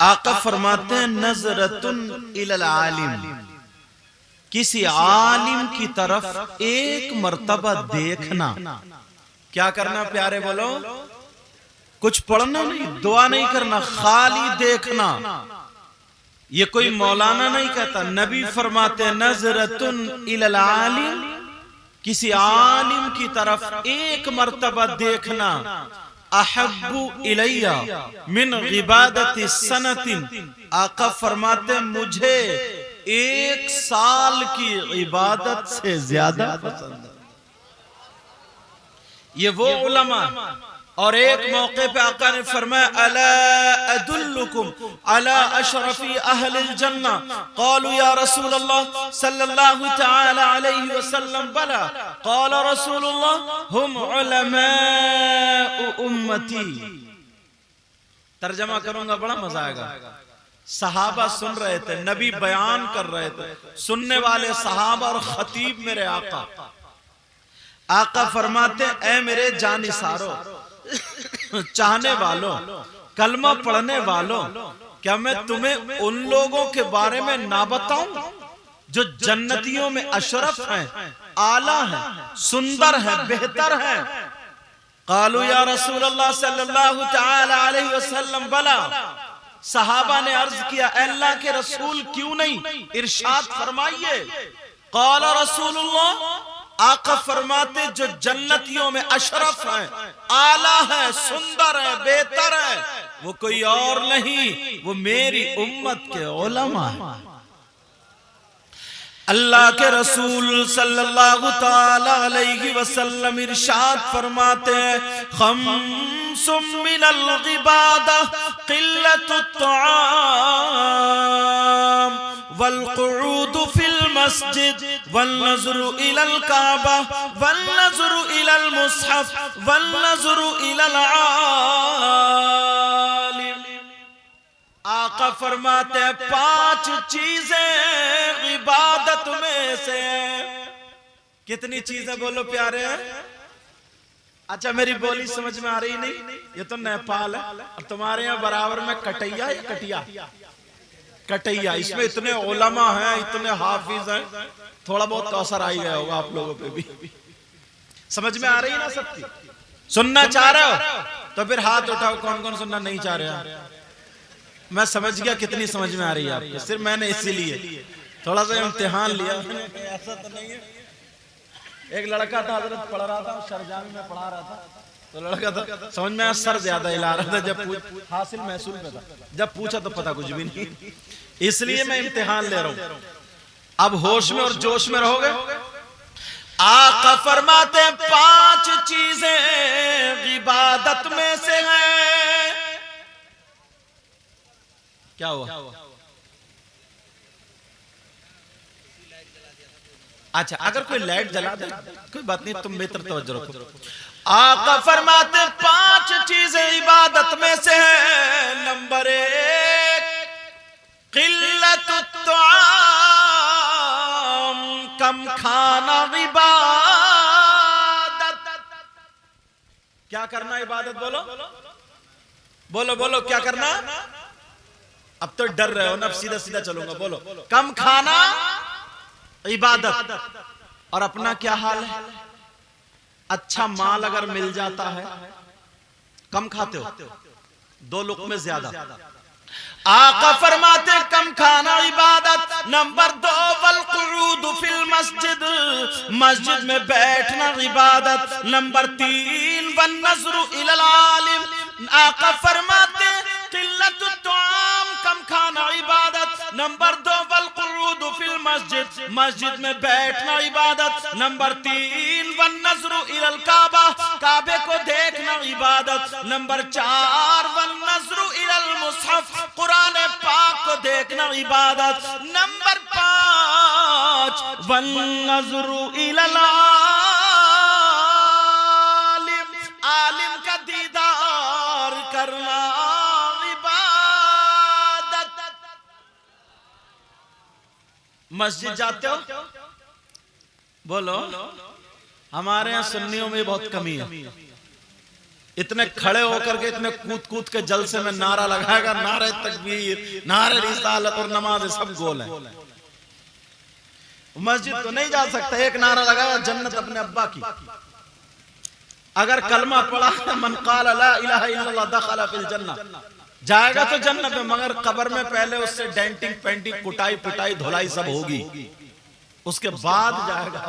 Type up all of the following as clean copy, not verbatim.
आका फरमाते हैं नजरतुन इलल आलिम, किसी आलिम की तरफ एक मर्तबा देखना। क्या करना प्यारे बोलो? कुछ पढ़ना नहीं, दुआ नहीं करना, खाली देखना। ये कोई मौलाना नहीं कहता, नबी फरमाते नजरतुन इलल आलिम, किसी आलिम की तरफ एक मर्तबा देखना। अहब्बु इलैया मिन इबादति सनतिन, आका फरमाते मुझे 1 साल की इबादत से ज्यादा पसंद है। ये वो उलमा। और एक मौके पे आका ने फरमाया अला अदुल्लुकुम अला अशरफी अहलिल जन्नह, क़ालू या रसूल अल्लाह सल्लल्लाहु तआला अलैहि वसल्लम बला, क़ाल रसूलुल्लाह हुम उलमाउ उम्मती। तर्जमा करूंगा, बड़ा मजा आएगा। सहाबा सुन रहे थे, नबी बयान कर रहे थे, सुनने वाले सहाबा और खतीब मेरे आका। आका फरमाते ऐ मेरे जानिसारो, चाहने वालों, कलमा पढ़ने वालों, क्या मैं तुम्हें उन लोगों के बारे में ना बताऊं जो जन्नतियों में अशरफ हैं, आला हैं, सुंदर हैं, बेहतर हैं? क़ालू या रसूल अल्लाह सल्लल्लाहु तआला अलैहि वसल्लम बला। सहाबा ने अर्ज किया अल्लाह के रसूल क्यों नहीं, इरशाद फरमाइए। क़ाल रसूलुल्लाह, आका फरमाते जो जन्नतियों में अशरफ है, आला है, सुंदर है, बेहतर है, वो कोई और नहीं, वो मेरी उम्मत के उलमा है। अल्लाह के रसूल सल्लल्लाहु तआला अलैहि वसल्लम इरशाद फरमाते हैं खम्सुम मिनल इबादह क़िल्लतुत तआम वल क़ुऊदु फिल मस्जिद वल नज़्रु इलल काबा वल नज़्रु इलल मुस्हफ वल नज़्रु इलल आलिम। आका फरमाते हैं 5 चीजें इबादत में से। कितनी चीजें बोलो प्यारे? अच्छा मेरी बोली समझ में आ रही नहीं? ये तो नेपाल है और तुम्हारे यहाँ बराबर में कटैया या कटिया, कटैया। इसमें इतने उलमा हैं, इतने हाफिज हैं, थोड़ा बहुत तो असर आ ही गया होगा आप लोगों पे भी। समझ में आ रही ना सबकी? सुनना चाह रहे हो तो फिर हाथ उठाओ, कौन कौन सुनना नहीं चाह रहे? मैं समझ गया कितनी समझ में आ रही है आपको। सिर्फ मैंने इसीलिए थोड़ा सा इम्तिहान लिया। ऐसा तो नहीं है। एक लड़का था, हजरत पढ़ रहा था, शरजामी में पढ़ा रहा था, तो लड़का था समझ में सर ज्यादा हिला रहा था। जब हासिल महसूल पे था, जब पूछा तो पता कुछ भी नहीं। इसलिए मैं इम्तिहान ले रहा हूं। अब होश में और जोश में रहोगे। आका फरमाते हैं 5 चीजें इबादत में से हैं। क्या हुआ? अच्छा अगर कोई लाइट जला दे कोई बात नहीं, तुम बेहतर तवज्जो रखो। आका फरमाते 5 चीजें इबादत में से हैं। नंबर 1 क़िल्लतुत तआम, कम खाना इबादत। क्या करना इबादत? बोलो बोलो बोलो, क्या करना? अब तो डर रहे हो ना, सीधा सीधा चलूंगा। बोलो कम खाना इबादत। और अपना क्या हाल है? अच्छा माल अगर मिल जाता है कम खाते हो, 2 लुक़मे ज्यादा। आका फरमाते कम खाना इबादत। नंबर 2 वल क़ुऊद फिल मस्जिद, मस्जिद में बैठना इबादत। नंबर 3 वन नज़्रु इलल आलिम। आका फरमाते क़िल्लतुत तआम, कम खाना इबादत। नंबर 2 वल क़ुऊद फिल मस्जिद, मस्जिद में बैठना इबादत। नंबर 3 वन नज़्रु इलल काबा, काबे को देखना इबादत। नंबर 4 वन नज़्रु इलल मुस्हफ, कुरान पाक को देखना इबादत। नंबर 5 वन नज़्रु इलल आलिम, आलिम का दीदार करना इबादत। मस्जिद जाते हो? बोलो। हमारे यहाँ सुन्नियों में बहुत कमी है। इतने खड़े होकर के इतने कूद कूद के जलसे में नारा लगाएगा, नारे तकबीर, नारे रिसालत और नमाज सब गोल है। मस्जिद तो नहीं जा सकता, एक नारा लगाया जन्नत अपने अब्बा की। अगर कलमा पढ़ा मन क़ाल ला इलाहा इल्लल्लाह दखला फिल जन्नह, जाएगा तो जन्नत में, मगर कब्र में पहले उससे डेंटिंग पेंटिंग कुटाई पिटाई धुलाई सब होगी, उसके बाद जाएगा।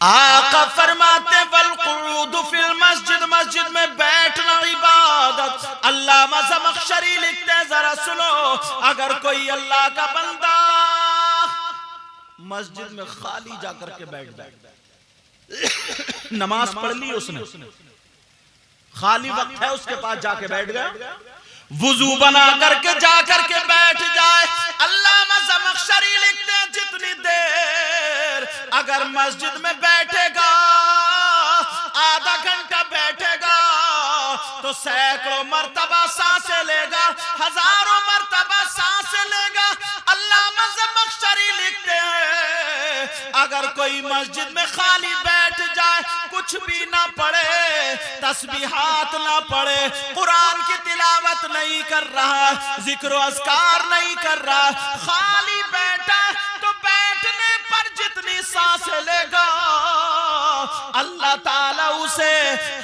आका फरमाते वल क़ुऊद फिल मस्जिद, मस्जिद में बैठना इबादत। अल्लामा ज़मख़शरी लिखते हैं, जरा सुनो, अगर कोई अल्लाह का बंदा मस्जिद में खाली जाकर के बैठ जाए, नमाज पढ़ ली उसने, खाली वक्त है उसके पास जाके बैठ गया, वुजू बना करके जाकर के बैठ जाए। अल्लामा ज़मख़शरी लिखते हैं जितनी देर अगर मस्जिद में बैठेगा, आधा घंटा बैठेगा तो सैकड़ों मर्तबा सांसें लेगा, हजारों मर्तबा सांसें लेगा। अल्लामा ज़मख़शरी लिखते हैं अगर कोई मस्जिद में खाली बैठ जाए, कुछ भी ना पढ़े, तस्बीहात ना पढ़े, कुरान की तिलावत नहीं कर रहा, जिक्र अज़कार नहीं कर रहा, खाली बैठा, तो बैठने पर जितनी सांसें लेगा अल्लाह ताला उसे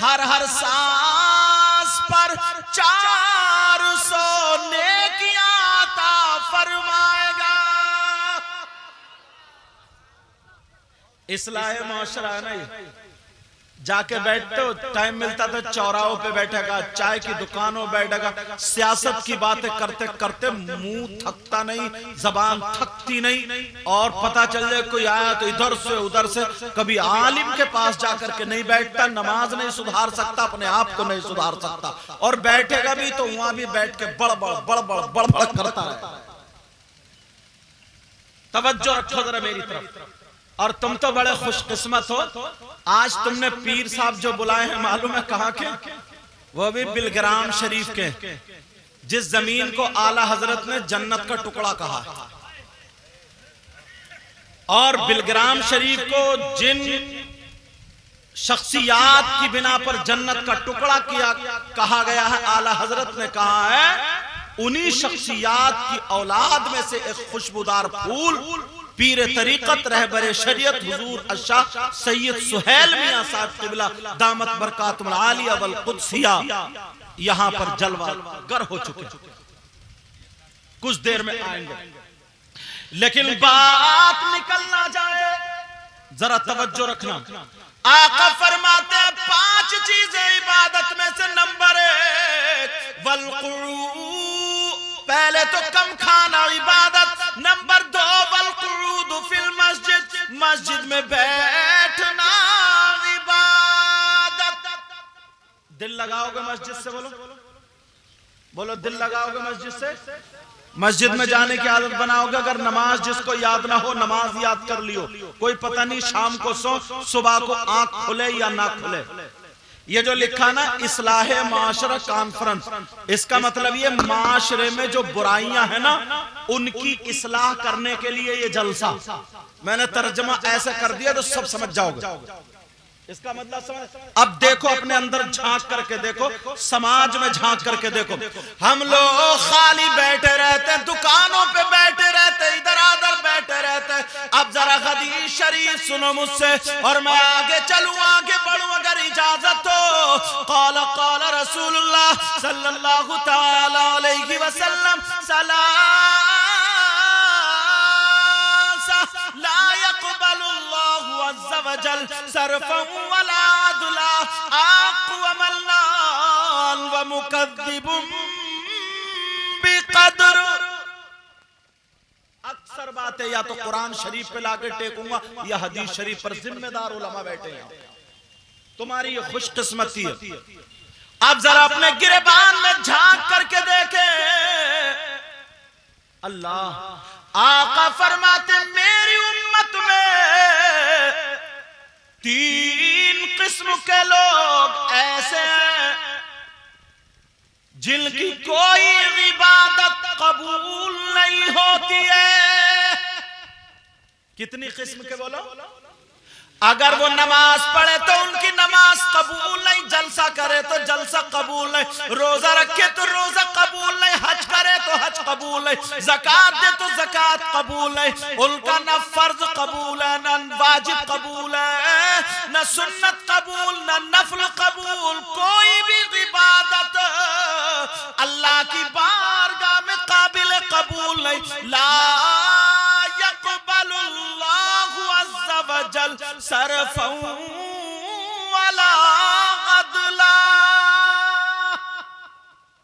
हर सांस पर 400 नेकियां अता फरमाएगा। इस्लाह माशरा है ना, ये जाके बैठते हो, टाइम मिलता तो चौराहों पे बैठेगा, चाय की दुकानों बैठेगा, सियासत की बातें करते करते मुंह थकता नहीं, जबान थकती नहीं, और पता चल जाए कोई आया तो इधर से उधर से, कभी आलिम के पास जाकर के नहीं बैठता, नमाज नहीं सुधार सकता, अपने आप को नहीं सुधार सकता, और बैठेगा भी तो वहां भी बैठ के बड़बड़ करता है। तवज्जो रखो जरा मेरी तरफ। और तुम तो बड़े खुशकिस्मत हो, आज तुमने पीर साहब जो बुलाए हैं मालूम है कहाँ के, वो भी बिलग्राम शरीफ के, जिस जमीन को आला हजरत ने जन्नत का टुकड़ा कहा, और बिलग्राम शरीफ को जिन शख्सियात की बिना पर जन्नत का टुकड़ा किया कहा गया है, आला हजरत ने कहा है, उन्हीं शख्सियात की औलाद में से एक खुशबूदार फूल पीर तरीकत रहबरे शरीयत हुजूर अशाह सैयद सुहैल मियां साहब क़िबला दामत बरकातुल आलिया वल कुद्सिया यहां पर जलवा गर हो चुके, कुछ देर में आएंगे। लेकिन बात निकल ना जाए, जरा तवज्जो रखना। आका फरमाते हैं 5 चीजें इबादत में से नंबर 1 वल क़ुऊद, पहले तो कम खाना इबादत, नंबर 2 वल क़ुऊद फिल मस्जिद, मस्जिद में बैठना इबादत। दिल लगाओगे मस्जिद से, बोलो दिल लगाओगे मस्जिद से, मस्जिद में जाने की आदत बनाओगे। अगर नमाज जिसको याद ना हो, नमाज याद कर लियो, कोई पता नहीं शाम को सो, सुबह को आंख खुले या ना खुले। ये जो लिखा ना इस्लाह माशरा कॉन्फ्रेंस, इसका मतलब ये माशरे में जो बुराइयां है ना उनकी इस्लाह करने के लिए ये जलसा। मैंने तर्जमा ऐसा कर दिया तो सब समझ जाओगे इसका मतलब समझ। अब देखो अपने अंदर झांक करके देखो, समाज में झांक करके देखो, हम लोग खाली बैठे रहते हैं, दुकानों पे बैठे रहते, इधर उधर बैठे रहते। अब जरा हदीस शरीफ सुनो मुझसे और मैं आगे चलूं, आगे बढ़ूं अगर इजाजत हो। क़ाल क़ाल रसूलुल्लाह सल्लल्लाहु तआला अलैहि वसल्लम ला यक़बलुल्लाहु अज़्ज़ा वजल सरफ़न वला अदला आक़वमल्लान व मुकद्दिबुम बिक़द्र। अक्सर बातें या तो कुरान शरीफ पे लाके टेकूंगा या हदीस शरीफ पर, जिम्मेदार उलमा बैठे हैं, तुम्हारी ये खुशकिस्मती है। अब जरा अपने गिरेबान में झांक करके देखे, अल्लाह आका फरमाते मेरी उम्मत में 3 किस्म के लोग ऐसे हैं जिनकी कोई इबादत कबूल नहीं होती है। कितनी किस्म के बोलो? अगर वो नमाज पढ़े तो उनकी नमाज कबूल नहीं, जलसा करे तो जलसा कबूल नहीं, रोजा रखे तो रोजा कबूल नहीं, हज करे तो हज कबूल नहीं, ज़कात दे तो ज़कात कबूल नहीं। उनका न फर्ज कबूल है, न वाजिब कबूल है, न सुन्नत कबूल, न नफल कबूल। कोई भी इबादत अल्लाह की बारगाह में काबिल कबूल नहीं। ला यक़बलुल्लाहु अज़्ज़ा वजल सरफ़न वला अदला।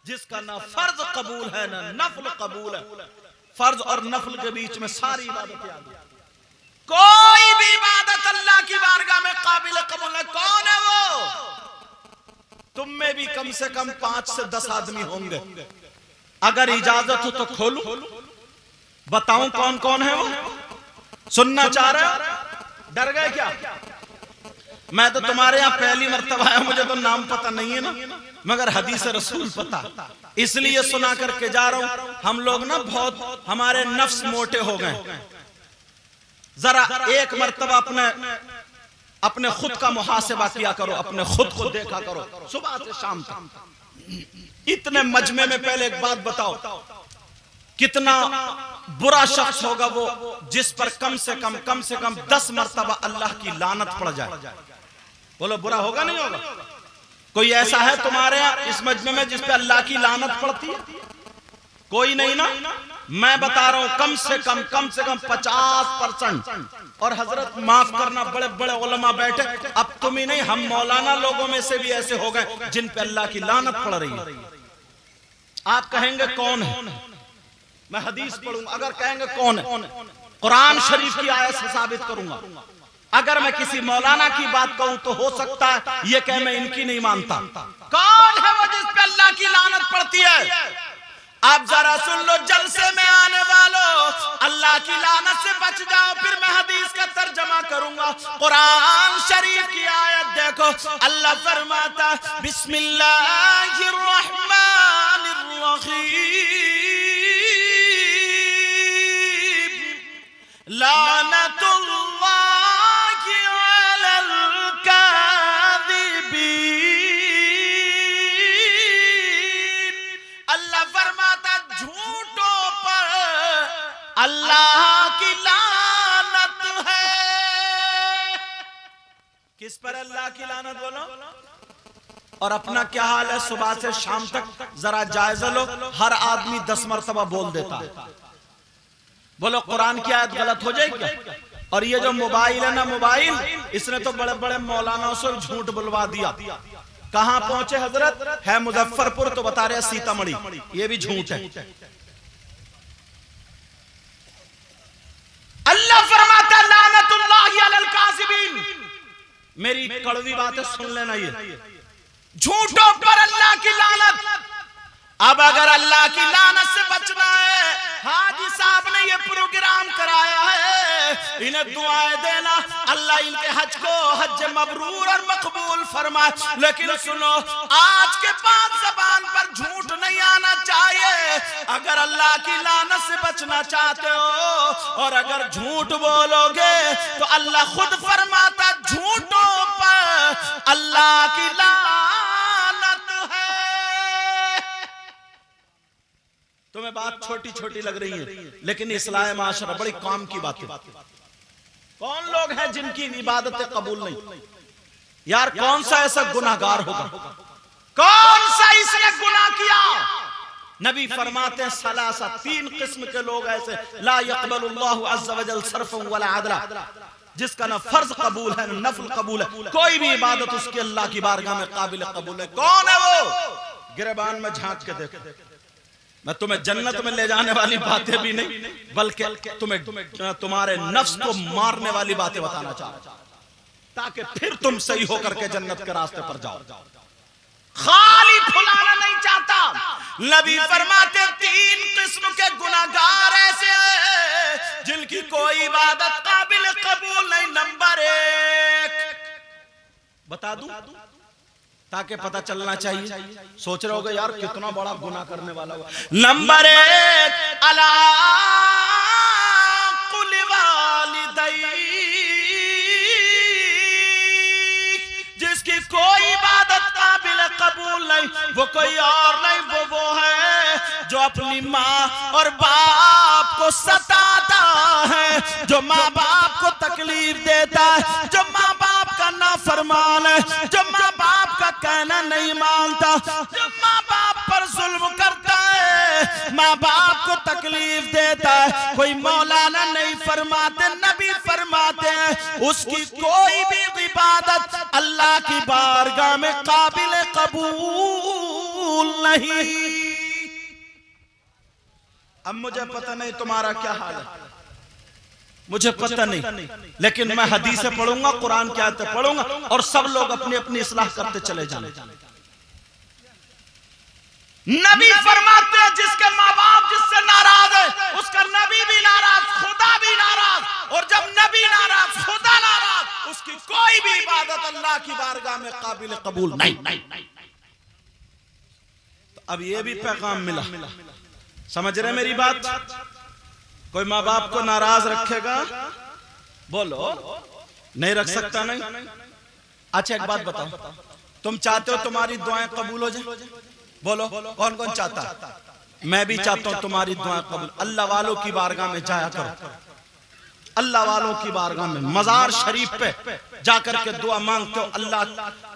जिसका ना फर्ज कबूल है ना नफल कबूल है। फर्ज और नफल के बीच में सारी इबादतें आ गई। कोई भी इबादत अल्लाह की बारगाह में काबिल कबूल है। कौन है वो? तुम में भी कम से कम 5 से 10 आदमी होंगे। अगर इजाजत हो तो खोलूं, बताऊं कौन कौन है वो? सुनना चाह रहे? डर गए क्या? मैं तो तुम्हारे यहाँ पहली मर्तबा आया, मुझे तो नाम पता नहीं है ना, मगर हदीस रसूल पता, इसलिए सुना करके जा रहा हूं। हम लोग ना बहुत हमारे नफ्स मोटे हो गए। जरा एक मर्तबा अपने खुद का मुहासिबा किया करो, अपने खुद को देखा करो सुबह से शाम तक। इतने मजमे में पहले एक बात बताओ, कितना बुरा शख्स होगा वो जिस पर कम से कम 10 मर्तबा अल्लाह की लानत पड़ जाए। बोलो बुरा होगा नहीं होगा? कोई ऐसा है तुम्हारे यहाँ इस मजमे में जिस पे अल्लाह की लानत पड़ती है? कोई नहीं ना। मैं बता रहा हूं कम से कम 50%। और हजरत माफ करना, बड़े बड़े उलमा बैठे, अब तुम ही नहीं हम मौलाना लोगों में से भी ऐसे हो गए जिन पे अल्लाह की लानत पड़ रही है। आप कहेंगे कौन है? मैं हदीस पढ़ूंगा। अगर कहेंगे कौन है, कुरान शरीफ की आयत से साबित करूंगा। अगर मैं किसी मौलाना की बात कहूं तो हो सकता है ये कहे मैं इनकी नहीं मानता। कौन है वो जिस पे अल्लाह की लानत पड़ती है? आप जरा सुन लो, जलसे में आने वालों, अल्लाह की लानत से बच जाओ। फिर मैं हदीस का तर्जमा करूंगा। कुरान शरीफ की आयत देखो, अल्लाह फरमाता बिस्मिल्लाहिर रहमानिर रहीम, लानतुल्लाहि अलल काज़िबीन। अल्लाह फरमाता झूठों पर अल्लाह की लानत है। किस पर अल्लाह की लानत बोलो? और अपना क्या हाल है सुबह से शाम तक? जरा जायजा लो, हर आदमी 10 मरतबा बोल देता है। बोलो कुरान की आयत गलत हो जाएगी क्या? और ये जो मोबाइल है ना, मोबाइल, इसने तो बड़े बड़े मौलानाओं से झूठ बुलवा दिया। कहां पहुंचे हजरत? है मुजफ्फरपुर तो बता रहे सीतामढ़ी। ये भी झूठ है। अल्लाह फरमाता लानतुल्लाहि अलल काज़िबीन। मेरी कड़वी बातें सुन लेना, ये झूठों पर अल्लाह की लानत। अब अगर अल्लाह की लानत से बचना है, हाजी साहब ने ये प्रोग्राम कराया है, इन्हें दुआएं देना, अल्लाह इनके हज को हज मबरूर और मकबूल फरमाए। लेकिन सुनो, आज के बाद ज़बान पर झूठ नहीं आना चाहिए। अगर अल्लाह की लानत से बचना चाहते हो और अगर झूठ बोलोगे तो अल्लाह खुद फरमाता झूठों पर अल्लाह की लानत है। तुम्हें बात छोटी छोटी लग रही है, लेकिन इस्लाह माशरा बड़ी काम की बात है। कौन लोग हैं जिनकी इबादतें कबूल नहीं? यार कौन सा ऐसा गुनाहगार होगा? कौन सा इसने गुनाह किया? नबी फरमाते हैं सलासा, 3 किस्म के लोग ऐसे, ला यक़बलुल्लाहु अज़्ज़ा वजल सरफ़न वला अदला, जिसका ना फर्ज कबूल है ना नफल कबूल है। कोई भी इबादत उसकी अल्लाह की बारगाह में काबिल कबूल है। कौन है वो? गिरबान में झांक के देखो। मैं तुम्हें जन्नत में ले जाने वाली बातें भी नहीं, बल्कि तुम्हें तुम्हारे नफ्स को मारने वाली बातें बताना चाह रहा, ताकि फिर तुम सही होकर के जन्नत के रास्ते पर जाओ। खाली फुलाना नहीं चाहता। नबी फरमाते 3 किस्म के गुनाहगार ऐसे जिनकी कोई इबादत काबिल कबूल नहीं। नंबर 1 बता दूं ताकि पता चलना चाहिए। सोच रहे होगे यार कितना बड़ा गुनाह करने वाला हुआ। नंबर 1 अला कुल वालिदैन कबूल नहीं, वो कोई और नहीं, वो है जो अपनी माँ और बाप को सताता है, जो माँ बाप को तकलीफ देता है, जो माँ बाप का नाफरमान है, जो माँ बाप का कहना नहीं मानता, जो माँ बाप पर जुल्म करता है, माँ बाप को तकलीफ देता है। कोई मौलाना नहीं फरमाते, नबी फरमाते हैं उसकी कोई भी इबादत अल्लाह की बारगाह में काबिल कबूल नहीं। अब मुझे पता नहीं तुम्हारा क्या हाल है, मुझे पता नहीं, लेकिन मैं हदीसें पढ़ूंगा, कुरान की आयतें पढ़ूंगा और सब लोग अपनी अपनी इस्लाह करते चले जाने। नबी फरमाते हैं जिसके माँ बाप जिससे नाराज है उसका नबी भी नाराज, खुदा भी नाराज, और जब नबी नाराज, खुदा नाराज, उसकी कोई भी इबादत अल्लाह की बारगाह में काबिल कबूल नहीं। तो अब ये भी पैगाम मिला, समझ रहे मेरी बात? कोई माँ बाप को नाराज रखेगा, बोलो नहीं रख सकता नहीं। अच्छा एक बात बताओ, तुम चाहते हो तुम्हारी दुआएं कबूल हो जाए? बोलो कौन कौन चाहता? मैं भी चाहता हूं तुम्हारी दुआएं कबूल। अल्लाह वालों की बारगाह में जाया करो, अल्लाह वालों की बारगाह में, मजार शरीफ पे जाकर के दुआ मांगते हो,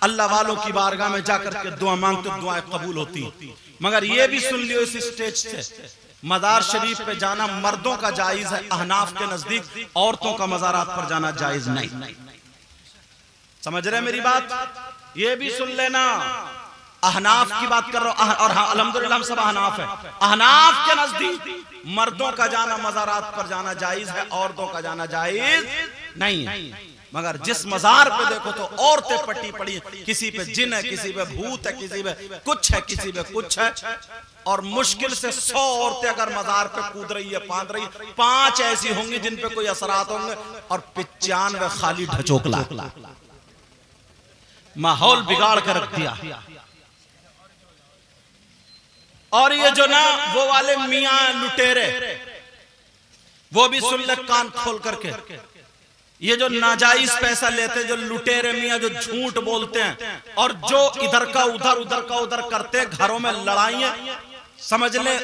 अल्लाह वालों की बारगाह में जाकर के दुआ मांगते हो, दुआएं कबूल होती। मगर ये भी सुन लियो इस स्टेज से, मजार शरीफ पे जाना मर्दों का जायज है अहनाफ के नजदीक, औरतों का मजारात पर जाना जायज नहीं। समझ रहे मेरी बात? ये भी सुन लेना, अहनाफ की बात कर रहा हूं, और हाँ अल्हम्दुलिल्लाह हम सब अहनाफ है। अहनाफ के नजदीक मर्दों का जाना मजारात पर जाना जायज है, औरतों का जाना जायज नहीं है। मगर जिस मजार पे देखो तो औरतें पट्टी पड़ी, किसी पे जिन है, किसी पे भूत है, किसी पे कुछ है, किसी पे कुछ है, और मुश्किल से 100 औरतें अगर मजार पे कूद रही है, फांद रही है, 5 ऐसी होंगी जिन पे कोई असरात होंगे, और 95 खाली ढचोकला, माहौल बिगाड़ कर रख दिया। और ये जो ना वो वाले मियां लुटेरे, वो भी सुन ले कान खोल करके, ये जो नाजायज पैसा लेते हैं, जो लुटेरे मियां जो झूठ बोलते हैं और जो इधर का उधर, उधर का उधर करते हैं, घरों में लड़ाइयां, समझ ले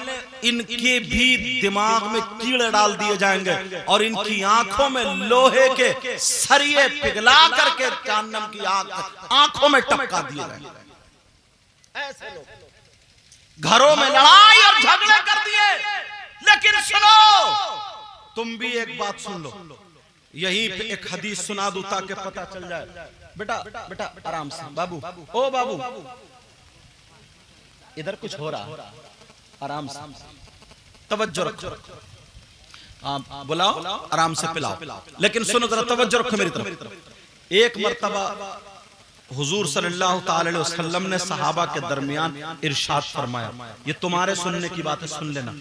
इनके भी दिमाग में कीड़े डाल दिए जाएंगे और इनकी आंखों में लोहे के सरिये पिघला करके जहन्नम की आग आंखों में टपका दिए जाएंगे। ऐसे लोग घरों में लड़ाई और झगड़े कर दिए। लेकिन सुनो, तुम भी एक बात सुन लो, यही पे एक हदीस सुना दूं ताकि पता चल जाए। बेटा बेटा आराम से, बाबू ओ बाबू, इधर कुछ हो रहा, आराम से तवज्जो रखो, बुलाओ आराम से पिलाओ, लेकिन सुनो जरा तवज्जो रखो मेरी तरफ। एक मर्तबा हुजूर सल्लल्लाहु अलैहि वसल्लम ने सहाबा के दरमियान इरशाद फरमाया, ये तुम्हारे सुनने की बात है, सुन लेना,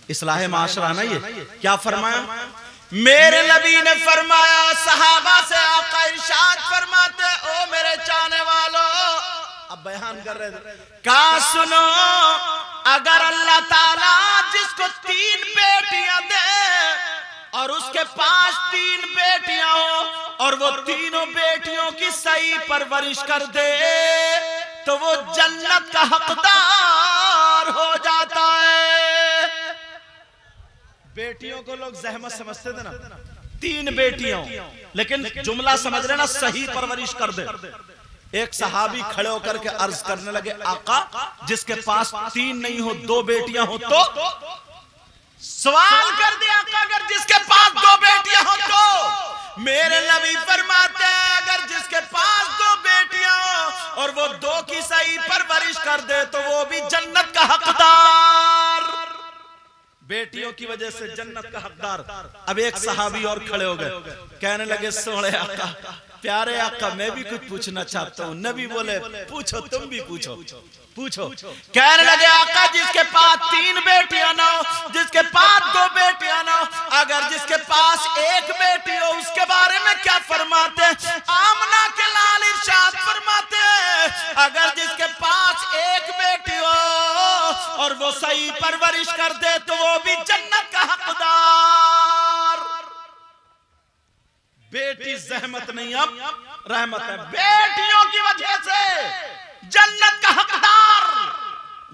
इस्लाह माशरा ना ये। क्या फरमाया? मेरे नबी ने फरमाया, सहाबा से आका इरशाद फरमाते, ओ मेरे चाहने वालों, अब बयान कर रहे थे, कहा सुनो, अगर अल्लाह ताला जिसको 3 बेटियां दे और उसके पास 3 बेटियां हो और वो तीनों बेटियों की सही परवरिश कर दे, तो वो जन्नत का हकदार हो जाता है। बेटियों को लोग जहमत समझते थे ना, 3 बेटियां, लेकिन जुमला समझ लेना, सही परवरिश कर दे। एक सहाबी खड़े होकर के अर्ज करने लगे, आका जिसके पास 3 नहीं हो, 2 बेटियां हो तो? सवाल कर दिया, आका अगर जिसके पास 2 बेटियां हो तो? मेरे नबी फरमाते हैं, अगर जिसके पास 2 बेटियां हो और वो 2 की सही परवरिश कर दे, तो वो भी जन्नत का हकदार, बेटियों की वजह से जन्नत का हकदार। अब एक सहाबी और खड़े हो गए, कहने लगे, सोने आका, प्यारे आका, मैं भी कुछ पूछना चाहता हूँ। नबी बोले, पूछो, तुम भी पूछो, पूछो। कहने लगे, आका जिसके पास 3 बेटियां ना हो, जिसके पास 2 बेटियां ना हो, अगर जिसके पास 1 बेटी हो, उसके बारे में क्या फरमाते? आमना के लाल इरशाद फरमाते, अगर जिसके पास 1 बेटी हो और वो सही परवरिश कर दे, तो वो भी जन्नत का हकदार। बेटी जहमत नहीं, अब रहमत है। बेटियों की वजह से जन्नत का हकदार।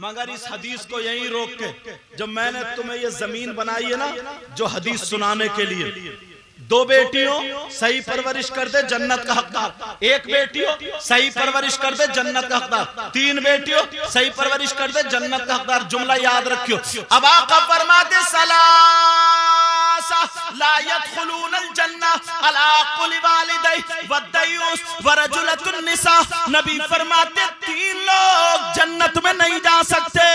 मगर इस हदीस को यहीं रोक के, जब मैंने तुम्हें ये जमीन बनाई है ना जो हदीस सुनाने के लिए, दो बेटियों सही परवरिश कर दे जन्नत का हकदार, एक बेटियों सही परवरिश कर दे जन्नत का हकदार, तीन बेटियों सही परवरिश कर दे जन्नत का हकदार। जुमला याद रखियो। अब आका फरमाते ला यदखुलूनल जन्नह अला कुल्ली वालिदैहि वद्दयूस वरजुलतुन निसा। नबी फरमाते तीन लोग जन्नत में नहीं जा सकते।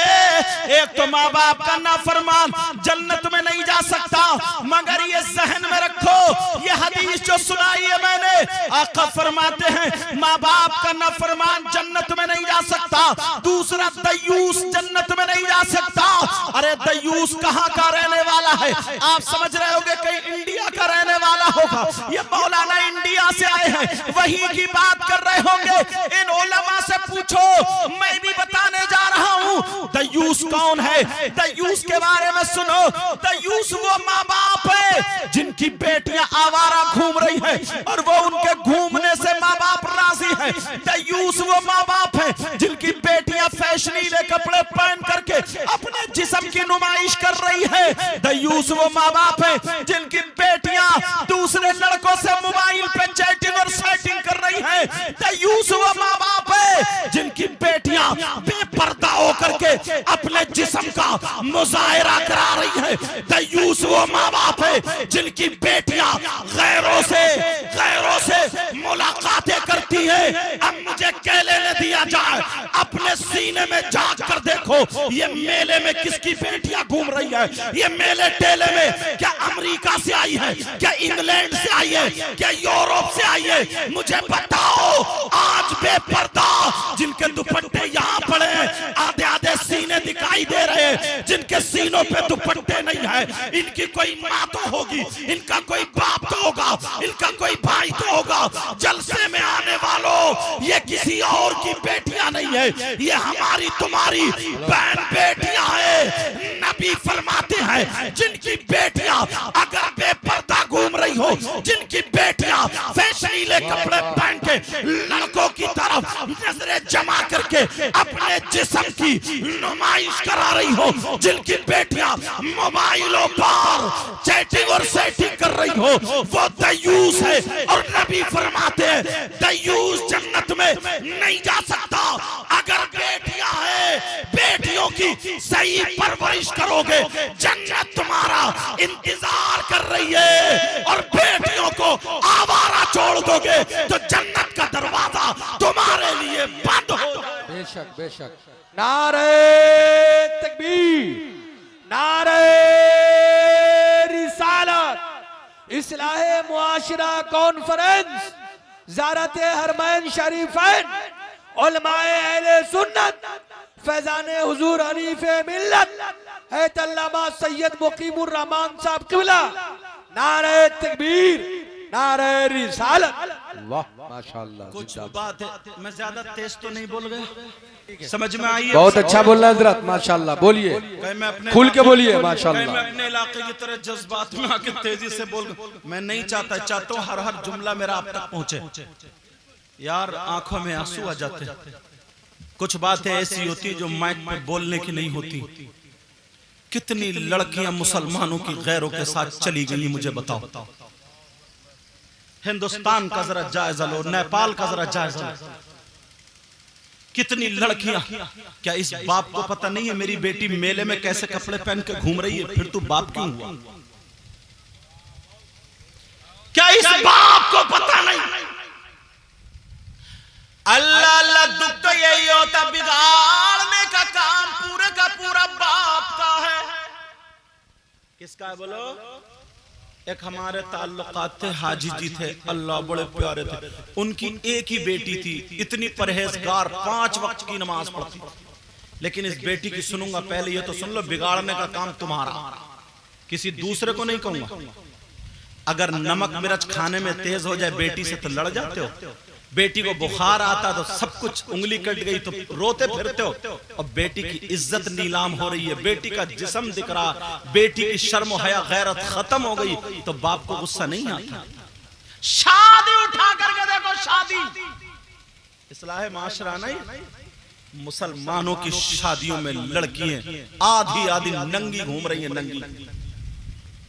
एक तो माँ बाप का नाफरमान जन्नत में नहीं जा सकता, मगर ये जहन में रखो, ये हदीस जो सुनाई है मैंने, आका फरमाते हैं माँ बाप का नाफरमान जन्नत में नहीं जा सकता। दूसरा दयूस जन्नत में नहीं जा सकता। अरे दयूस कहाँ का रहने वाला है? आप समझ रहे होगे कहीं इंडिया का रहने वाला होगा। ये मौलाना इंडिया से आए हैं, वही की बात कर रहे होंगे। इन उलमा से पूछो, मैं भी बताने जा रहा हूँ दयूस कौन है। दयूस के बारे में सुनो। दयूस वो माँ बाप है जिनकी बेटियां आवारा घूम रही है और वो उनके घूमने से माँ बाप राजी है। दयूस वो माँ बाप है जिनकी बेटियां फैशनीले कपड़े पहन करके अपने जिस्म की नुमाइश कर रही है। दयूस वो माँ बाप है जिनकी बेटियां दूसरे लड़कों से मोबाइल पे चैटिंग और सेटिंग कर रही है। दयूस वो माँ बाप है जिनकी बेटियां बेपर्दा होकर के अपने जिस्म का मुजाहिरा करा रही है। दयूस वो माँ बाप है जिनकी बेटियां गैरों से मुलाकातें करती है। अब मुझे क्या लेने दिया जाए, अपने सीने में झांक कर देखो, ये मेले में किसकी बेटियां घूम रही है। ये मेले टेले में क्या अमेरिका से आई है, क्या इंग्लैंड से आई है, क्या यूरोप से आई है? मुझे बताओ। आज बेपर्दा जिनके दुपट्टे यहाँ पड़े हैं, आधे आधे सीने दिखाई दे रहे हैं, जिनके सीनों पे दुपट्टे नहीं है, इनकी कोई माँ तो होगी, इनका कोई बाप तो होगा, इनका कोई भाई तो होगा। जलसे में आने वालों, ये किसी और की बेटियां नहीं है, ये हमारी तुम्हारी बहन बेटियां हैं। नबी फरमाते हैं जिनकी बेटियां अगर बेपर्दा घूम रही हो, जिनकी बेटियां फैशनीले कपड़े पहन के लड़कों की तरफ नजरें जमा करके अपने जिस्म की नुमाइश करा रही हो, जिनकी बेटियां मोबाइलों पर चैटिंग और सेटिंग कर रही हो, वो दयूस है। और नबी फरमाते हैं दयूस जन्नत में नहीं जा सकता। अगर बेटियां हैं, बेटियों की सही परवरिश करोगे, जन्नत तुम्हारा इंतजार कर रही है। और बेटियों को आवारा छोड़ दोगे तो जन्नत का दरवाजा तुम्हारे लिए बंद हो जाएगा। बेशक बेशक। नारे तकबीर, नारे रिसालत, इस्लाहे मुआशरा कॉन्फ्रेंस, ज़ियारत हरमैन शरीफैन, उलमाए अहले सुन्नत, फैजाने हुजूर हनीफे मिल्लत हैत अल्लामा सैयद मुकीमुर रहमान साहब क़िबला। नारे तकबीर, नारे रिसालत। वाह माशाअल्लाह। कुछ बात है, मैं ज्यादा तेज तो नहीं बोल गए, समझ में आई है? बहुत अच्छा बोल रहा है हजरत, माशाअल्लाह। बोलिए, खुल के बोलिए माशाअल्लाह। मैं अपने इलाके की तरह जज्बात में आके तेजी से बोल, मैं नहीं चाहता हूँ हर जुमला मेरा आप तक पहुंचे। यार आंखों में आंसू आ जाते हैं। कुछ बातें ऐसी होती जो माइक पे बोलने की नहीं होती। कितनी लड़कियां मुसलमानों की गैरों के साथ चली गई, मुझे बताओ। हिंदुस्तान का जरा जायजा लो, नेपाल का जरा जायजा लो। कितनी लड़कियां, क्या इस बाप को पता नहीं है मेरी बेटी मेले में कैसे कपड़े पहन के घूम रही है? फिर तू बाप क्यों हुआ? क्या इस बाप को पता नहीं? अल्लाह अल्लाह, दुख तो यही होता, बिगाड़ने का काम पूरे का पूरा बाप का है। किसका है बोलो? एक हमारे ताल्लुकात थे, हाजी जी थे, अल्लाह बड़े प्यारे थे। उनकी एक ही बेटी थी, इतनी परहेजगार, 5 वक्त की नमाज पढ़ती। लेकिन इस बेटी की सुनूंगा, पहले ये तो सुन लो, बिगाड़ने का काम तुम्हारा, किसी दूसरे को नहीं कहूंगा। अगर नमक मिर्च खाने में तेज हो जाए बेटी से तो लड़ जाते हो। बेटी को बुखार आता तो सब कुछ, उंगली कट गई तो रोते फिरते हो। और बेटी की इज्जत नीलाम हो रही है, बेटी का जिस्म दिख रहा, बेटी की शर्म हया गैरत खत्म हो गई, तो बाप को गुस्सा नहीं आता? शादी उठा करके देखो, शादी इस्लाह माशरा नहीं, मुसलमानों की शादियों में लड़कियां आधी आधी नंगी घूम रही हैं, नंगी,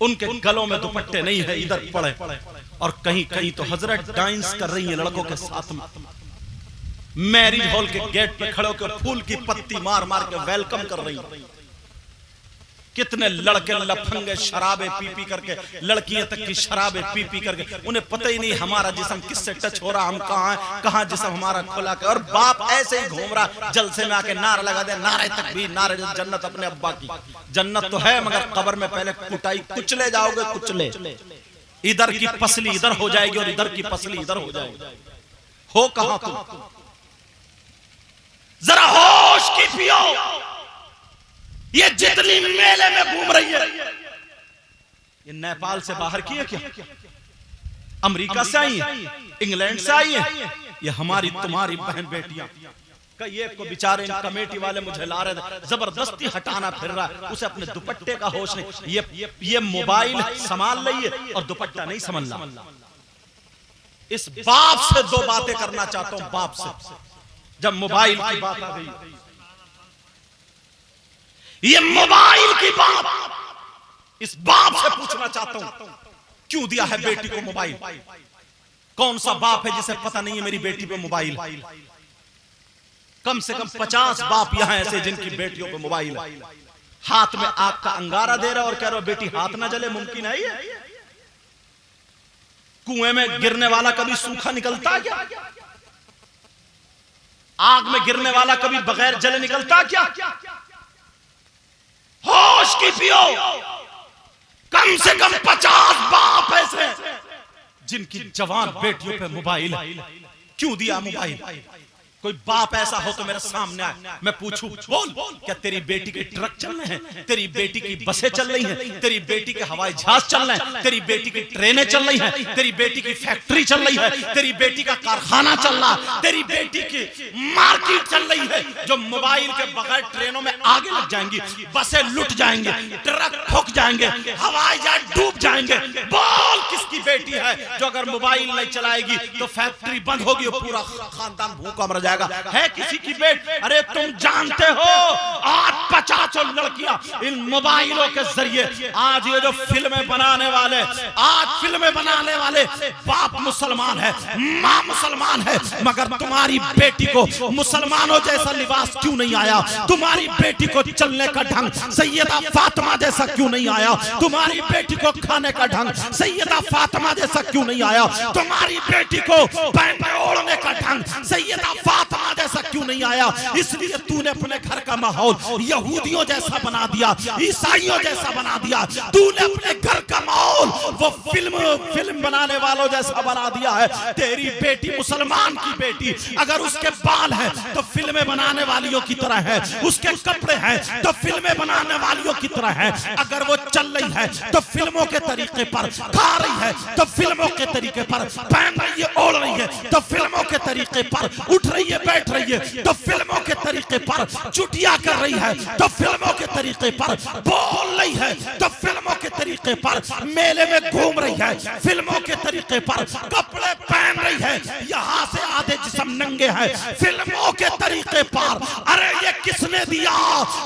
उनके गलों में दुपट्टे नहीं है, इधर पड़े, और कहीं कहीं तो हजरत डांस कर रही हैं लड़कों के साथ में। मैरिज हॉल के गेट पे खड़े होकर फूल की पत्ती मार मार के वेलकम कर रही हैं। कितने लड़के लफंगे शराबे पी पी करके, लड़कियां तक की शराबे पी पी करके, उन्हें पता ही नहीं हमारा जिस्म किससे टच हो रहा, हम कहां हैं, कहां जिस्म हमारा खुला के, और बाप ऐसे ही घूम रहा जलसे में आके नारा लगा दे, नारे तकबीर, नारे जन्नत अपने अब्बा की। जन्नत तो है मगर कब्र में पहले कुटाई, कुचले जाओगे, कुचले, इधर की पसली इधर हो जाएगी और इधर की पसली इधर हो जाएगी। हो कहां तुम? जरा होश की पियो। ये जितनी मेले में घूम रही है, ये नेपाल से बाहर की है क्या? अमेरिका से आई है, इंग्लैंड से आई है, ये हमारी तुम्हारी बहन बेटियां। कई एक को बेचारे इन कमेटी वाले मुझे ला रहे थे, जबरदस्ती हटाना फिर रहा है, उसे अपने दुपट्टे का होश नहीं। ये मोबाइल संभाल रही है और दुपट्टा नहीं संभाल रहा। इस बाप से दो बातें करना चाहता हूं, बाप से, जब मोबाइल की बात आ गई, ये मोबाइल की बात, इस बाप से पूछना चाहता हूं, क्यों दिया है बेटी को मोबाइल? कौन सा बाप है जिसे पता नहीं है मेरी बेटी पे मोबाइल? कम से कम 50 बाप यहां ऐसे जिनकी बेटियों पे मोबाइल है। हाथ में आग का अंगारा दे रहा और कह रहा बेटी हाथ ना जले, मुमकिन है ये? कुएं में गिरने वाला कभी सूखा निकलता है क्या? आग में गिरने वाला कभी बगैर जले निकलता क्या? होश की पियो। कम से कम 50 बाप ऐसे जिनकी जवान बेटियों पे मोबाइल है। क्यों दिया मोबाइल? कोई बाप ऐसा हो तो मेरे सामने आए, मैं पूछूं, बोल क्या तेरी बेटी के ट्रक चल रहे हैं, तेरी बेटी की बसें चल रही हैं, तेरी बेटी के हवाई जहाज चल रहे हैं, तेरी बेटी की ट्रेनें चल रही हैं, तेरी बेटी की फैक्ट्री चल रही है, तेरी बेटी का कारखाना चल रहा, तेरी बेटी की मार्केट चल रही है, जो मोबाइल के बगैर ट्रेनों में आगे लग जाएंगी, बसें लुट जाएंगे, ट्रक ठुक जाएंगे, हवाई जहाज डूब जाएंगे। बोल किसकी बेटी है जो अगर मोबाइल नहीं चलाएगी तो फैक्ट्री बंद होगी और पूरा खानदान भूखा मर जाएगा? है किसी की बेट? अरे तुम जानते हो आज 50 लड़कियां इन मोबाइलों के जरिए, आज ये जो फिल्में बनाने वाले, आज फिल्में बनाने वाले बाप मुसलमान है, मां मुसलमान है, मगर तुम्हारी बेटी को मुसलमानों जैसा लिबास क्यों नहीं आया? तुम्हारी बेटी को चलने का ढंग सैयदा फातिमा जैसा क्यों नहीं आया? तुम्हारी बेटी को खाने का ढंग सैयदा फातिमा जैसा क्यों नहीं आया? तुम्हारी बेटी को पहनने ओढ़ने का ढंग सैयदा फातिमा जैसा क्यों नहीं आया? इसलिए तूने अपने घर का माहौल यहूदियों जैसा बना दिया, ईसाइयों जैसा बना दिया। तूने अपने घर का माहौल वो फिल्म बनाने वालों जैसा बना दिया है। तेरी बेटी मुसलमान की बेटी, अगर उसके बाल हैं तो फिल्में बनाने वालियों की तरह है, उसके कपड़े हैं तो फिल्में बनाने वालियों की तरह है, अगर वो चल रही है तो फिल्मों के तरीके पर, खा रही है तो फिल्मों के तरीके पर, पहन रही है ओढ़ रही है तो फिल्मों के तरीके पर, उठ रही है बैठ रही है तो फिल्मों के तरीके पर, चुटिया कर रही है तो फिल्मों के तरीके पर, बोल रही है तो फिल्मों के तरीके पर, मेले में घूम रही है फिल्मों के तरीके पर, कपड़े पहन रही है, यहाँ से आधे जिस्म नंगे हैं फिल्मों के तरीके पर। अरे ये किसने दिया?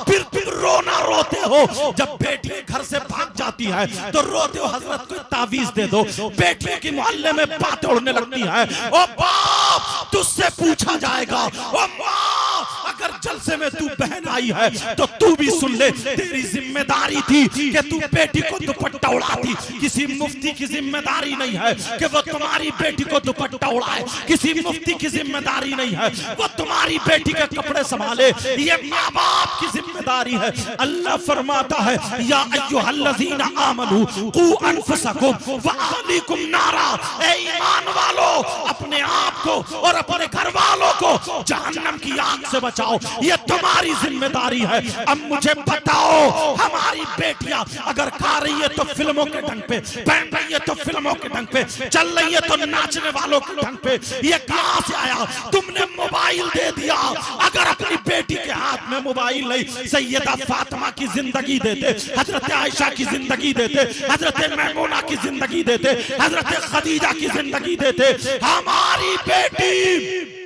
फिर तुम रोना रोते हो जब बेटी घर से भाग जाती है तो रोते हो हजरत को तावीज दे दो। बेटियों की मोहल्ले में बातें उड़ने लगती है, ओ बाप तुझसे पूछा जाएगा, ओ माँ अगर जलसे में तू बहन आई है तो तू भी सुन ले, तेरी जिम्मेदारी थी कि तू बेटी को दुपट्टा उड़ाती। किसी मुफ्ती की जिम्मेदारी नहीं है कि वो तुम्हारी बेटी को दुपट्टा उड़ाए, किसी मुफ्ती की जिम्मेदारी नहीं है वो तुम्हारी बेटी के कपड़े संभाले, ये माँ बाप की जिम्मेदारी है। अल्लाह फरमाता है या अय्युहल्लज़ीना आमनू कू अनफुसकुम व अहलीकुम नारा, ए ईमान वालों अपने आप को और अपने घर वालों को जहन्नम की आग से बचाओ, ये तुम्हारी जिम्मेदारी है। अब मुझे बताओ, हमारी बेटियां अगर खा रही है तो फिल्मों के ढंग पे, पहन रही है तो फिल्मों के ढंग पे, चल रही है तो नाचने वालों के ढंग पे, ये कहां से आया? तुमने मोबाइल दे दिया। अगर अपनी बेटी के हाथ में मोबाइल नहीं, सैयदा फातिमा की जिंदगी देते, हजरत आयशा की जिंदगी देते, हजरत मैमूना की जिंदगी देते, हजरत खदीजा की जिंदगी देते, हमारी बेटी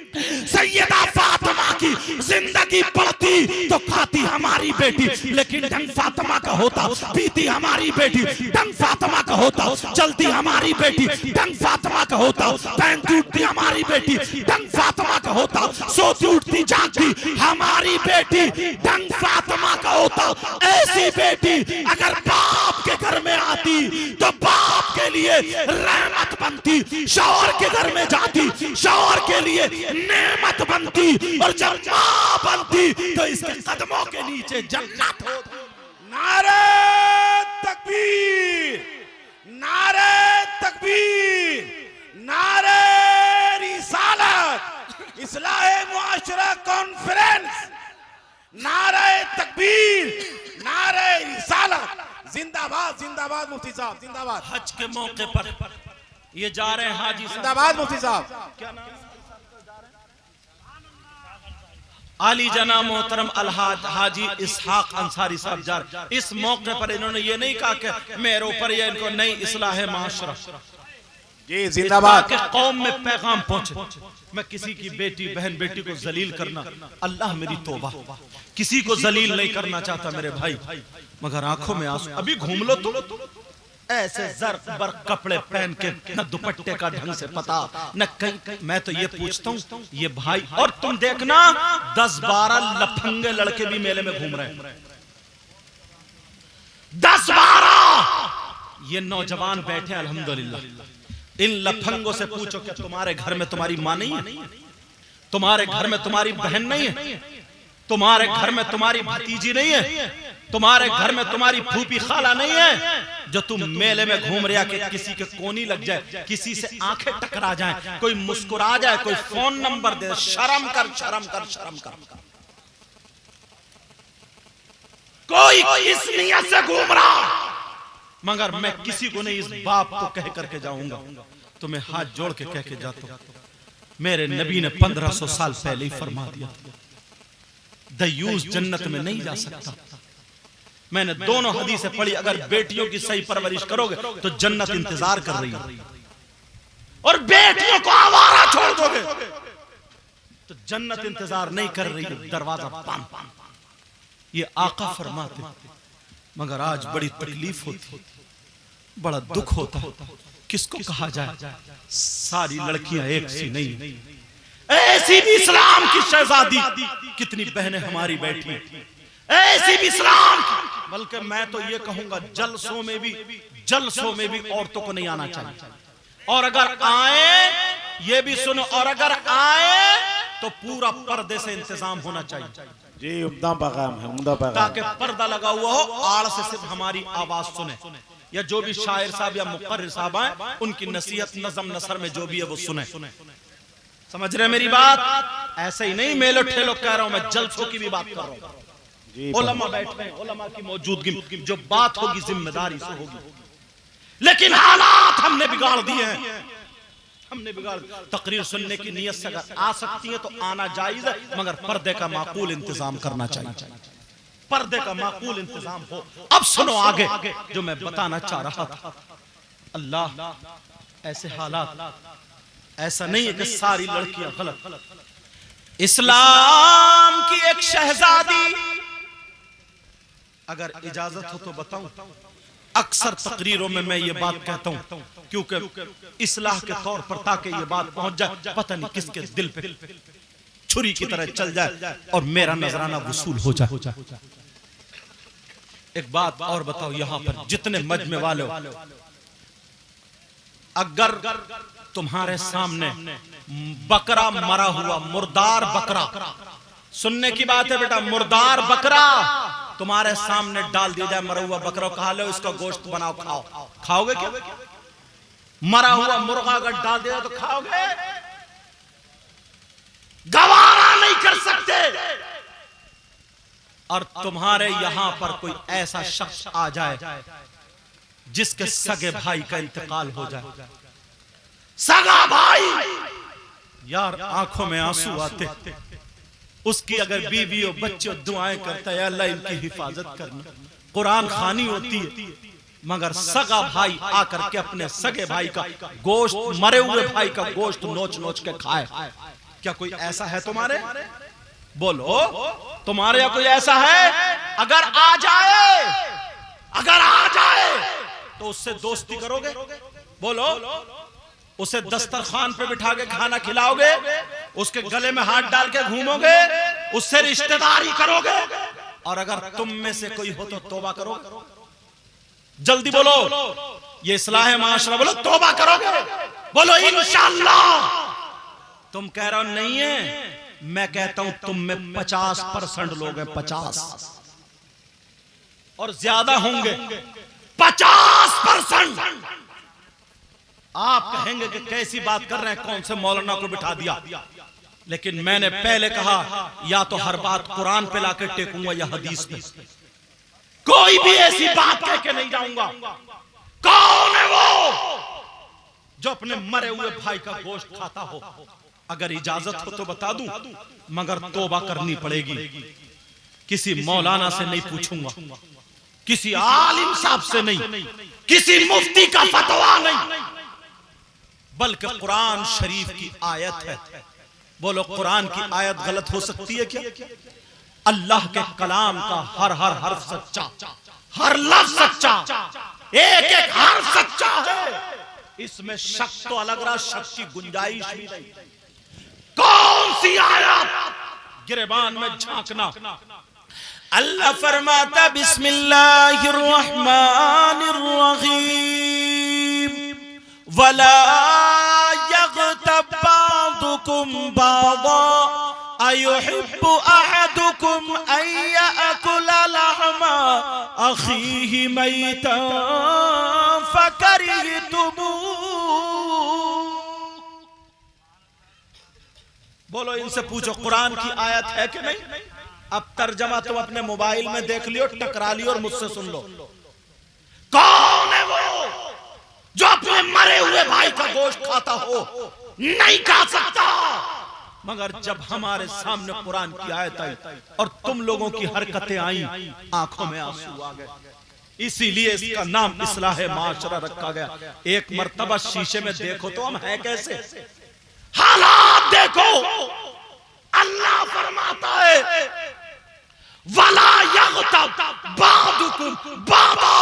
सैयदा फातिमा की जिंदगी पड़ती तो खाती हमारी बेटी, लेकिन ढंग फातिमा का होता, पीती हमारी बेटी ढंग फातिमा का होता, चलती हमारी बेटी ढंग फातिमा का होता, पहनती उठती हमारी बेटी ढंग फातिमा का होता, सोती उठती जागती हमारी बेटी ढंग फातिमा का होता। ऐसी बेटी अगर बाप के घर में आती तो बाप के लिए रहमत बनती, शौहर के घर में जाती शौहर के लिए नेमत बनती, और जब मां बनती तो इसके कदमों के नीचे जन्नत होती। नारे तकबीर, नारे तकबीर, नारे रिसालत, इस्लाहे मुआशरा कॉन्फ्रेंस, नारे तकबीर, नारे रिसालत, जिंदाबाद जिंदाबाद मुफ्ती साहब जिंदाबाद। हज के मौके पर ये जा रहे हैं हाजी साहब, जिंदाबाद मुफ्ती साहब। क्या नाम आली जना मोहतरम अलहाज हाजी इसहाक अंसारी साहब जा रहे। इस मौके पर इन्होंने ये नहीं कहा कि मेरे ऊपर या इनको नई इस्लाह माशरा जी जिंदाबाद के कौम में पैगाम पहुंचे। मैं किसी की बेटी बहन बेटी को जलील करना, अल्लाह मेरी तौबा, किसी को जलील नहीं करना चाहता मेरे भाई, मगर आंखों में आंसू। अभी घूम लो तुम ऐसे जर्क बर्क कपड़े पहन के, न दुपट्टे का ढंग से पता न कहीं। मैं तो ये पूछता हूँ ये भाई, और तुम देखना 10-12 लफंगे लड़के भी मेले में घूम रहे हैं, 10-12 ये नौजवान बैठे हैं अल्हम्दुलिल्लाह। इन लफंगों से पूछो क्या तुम्हारे घर में तुम्हारी माँ नहीं है, तुम्हारे घर में तुम्हारी बहन नहीं है, तुम्हारे घर में तुम्हारी भतीजी नहीं है, तुम्हारे घर में तुम्हारी फूफी खाला नहीं है, जो तुम मेले में घूम रहा कि किसी के कोनी लग जाए, किसी से आंखें टकरा जाए, कोई मुस्कुरा जाए, कोई फोन नंबर दे। शर्म कर शर्म कर शर्म कर। कोई इस नियत से घूम रहा, मगर मैं किसी को नहीं इस बाप को कह करके जाऊंगा, तो मैं हाथ जोड़ के कह के जाता हूं, मेरे नबी ने 1500 साल पहले ही फरमा दिया दयूस जन्नत में नहीं जा सकता। मैंने दोनों हदीसें पढ़ी, अगर बेटियों की सही परवरिश करोगे तो जन्नत इंतजार कर रही है, और बेटियों को आवारा छोड़ दोगे तो जन्नत इंतजार नहीं कर रही है, दरवाजा पान। ये आका फरमाते, मगर आज बड़ी तकलीफ होती, बड़ा दुख होता। किसको कहा जाए, सारी लड़कियां एक सी नहीं, ऐसी भी इस्लाम की शहजादी कितनी बहनें हमारी बैठी, ऐसी भी इस्लाम की। बल्कि मैं तो ये कहूंगा जलसों में भी औरतों को नहीं आना चाहिए, और अगर आए ये भी सुनो, और अगर आए तो पूरा पर्दे से इंतजाम होना चाहिए जी। उम्दा पैगाम है, उम्दा पैगाम, ताकि पर्दा लगा हुआ हो, आड़ से सिर्फ हमारी आवाज सुने, या जो भी शायर साहब या मुक़र्रिर साहब आए उनकी नसीहत नज़म नसर में जो भी है वो सुने। समझ रहे मेरी बात? ऐसे ही नहीं मेलो ठेलो कह रहा हूं मैं, जलसों की भी बात कर रहा हूं। उलमा बैठे हैं, उलमा की मौजूदगी, जो बात होगी जिम्मेदारी से होगी, लेकिन हालात हमने बिगाड़ दिए हैं, हमने बिगाड़। तकरीर सुनने की नियत से अगर आ सकती है तो आना जायज है, मगर पर्दे का माकूल इंतजाम करना चाहिए, पर्दे का माकूल इंतजाम हो। अब सुनो आगे जो मैं बताना चाह रहा था। अल्लाह ऐसे हालात, ऐसा नहीं है कि सारी लड़कियां गलत। इस्लाम की एक शहजादी, अगर इजाजत हो तो बताऊं, अक्सर तकरीरों में मैं ये बात कहता हूं, क्योंकि इस्लाह के तौर पर ताकि ये बात पहुंच जाए, पता नहीं किसके दिल पे छुरी की तरह चल जाए और मेरा नजराना वसूल हो जाए। एक बात और बताओ, यहां पर जितने मजमे वाले हो, अगर तुम्हारे सामने बकरा मरा हुआ, मुर्दार बकरा, सुनने की बात है बेटा, मुर्दार बकरा तुम्हारे सामने डाल दिया जाए, मरा हुआ बकरा, कहा लो इसका गोश्त बनाओ खाओ, खाओगे क्या? मरा हुआ मुर्गा अगर डाल दिया तो खाओगे? गवारा नहीं कर सकते। और तुम्हारे यहां पर कोई ऐसा शख्स आ जाए जिसके सगे भाई का इंतकाल हो जाए, सगा भाई, यार आंखों में आंसू आते, उसकी अगर बीवी और बच्चे दुआएं करता है, अल्लाह इनकी हिफाजत करना, कुरान खानी होती है, मगर सगा भाई आकर के अपने सगे भाई का गोश्त, मरे हुए भाई का गोश्त नोच नोच के खाए, क्या कोई ऐसा है तुम्हारे? बोलो, तुम्हारे या कोई ऐसा है? अगर आ जाए तो उससे दोस्ती करोगे? बोलो, उसे दस्तरखान पे बिठा के खाना खिलाओगे? उसके गले में हाथ डाल के घूमोगे? उससे रिश्तेदारी करोगे? और अगर तुम में से कोई हो तो तौबा करोगे? जल्दी बोलो, ये इस्लाह है माशरा। बोलो, तौबा करोगे? बोलो इंशाअल्लाह। तुम कह रहे हो नहीं है, मैं कहता हूं तुम में 50% लोग हैं, 50 और ज्यादा होंगे, 50%। आप कहेंगे कि कैसी बात कर रहे हैं, कौन से मौलाना को बिठा दिया? लेकिन मैंने पहले कहा, या तो हर बात कुरान पे लाके टेकूंगा या हदीस पे। कोई भी ऐसी बात कह के नहीं जाऊंगा। कौन है वो जो अपने मरे हुए भाई का गोश्त खाता हो? अगर इजाजत हो तो बता दूं, मगर तौबा करनी पड़ेगी। किसी मौलाना से नहीं पूछूंगा, किसी आलिम साहब से नहीं, किसी मुफ्ती का फतवा नहीं, बल्कि कुरान शरीफ की आयत है। बोलो, कुरान की आयत गलत हो सकती है क्या? अल्लाह के कलाम का हर हर्फ सच्चा, हर लफ्ज सच्चा, एक एक हर्फ सच्चा है। इसमें शक तो अलग रहा, शक की गुंजाइश भी नहीं। कौन सी आयत गिरबान में झांकना? अल्लाह फरमाता बिस्मिल्लाहिर रहमानिर रहीम, वला यग़तब बादुकुम बादा अयुहिब्बु अहदुकुम अन यअकुला लहमा अखीहि मैतन फकरिहतुमू। बोलो, इनसे पूछो कुरान की आयत है कि नहीं? अब तर्जमा तुम अपने मोबाइल में देख लियो, टकरा लियो और मुझसे सुन लो। कौन है वो जो अपने मरे हुए भाई का गोश्त खाता हो? नहीं खा सकता। मगर जब हमारे सामने कुरान की आयत आई और तुम लोगों की हरकतें आई, आंखों में आंसू आ गए। इसीलिए इसका नाम इस्लाह माशरा रखा गया। एक मर्तबा शीशे में देखो तो हम हैं कैसे, हालात देखो। अल्लाह फरमाता है, वला यग़तब बादुकुम बादा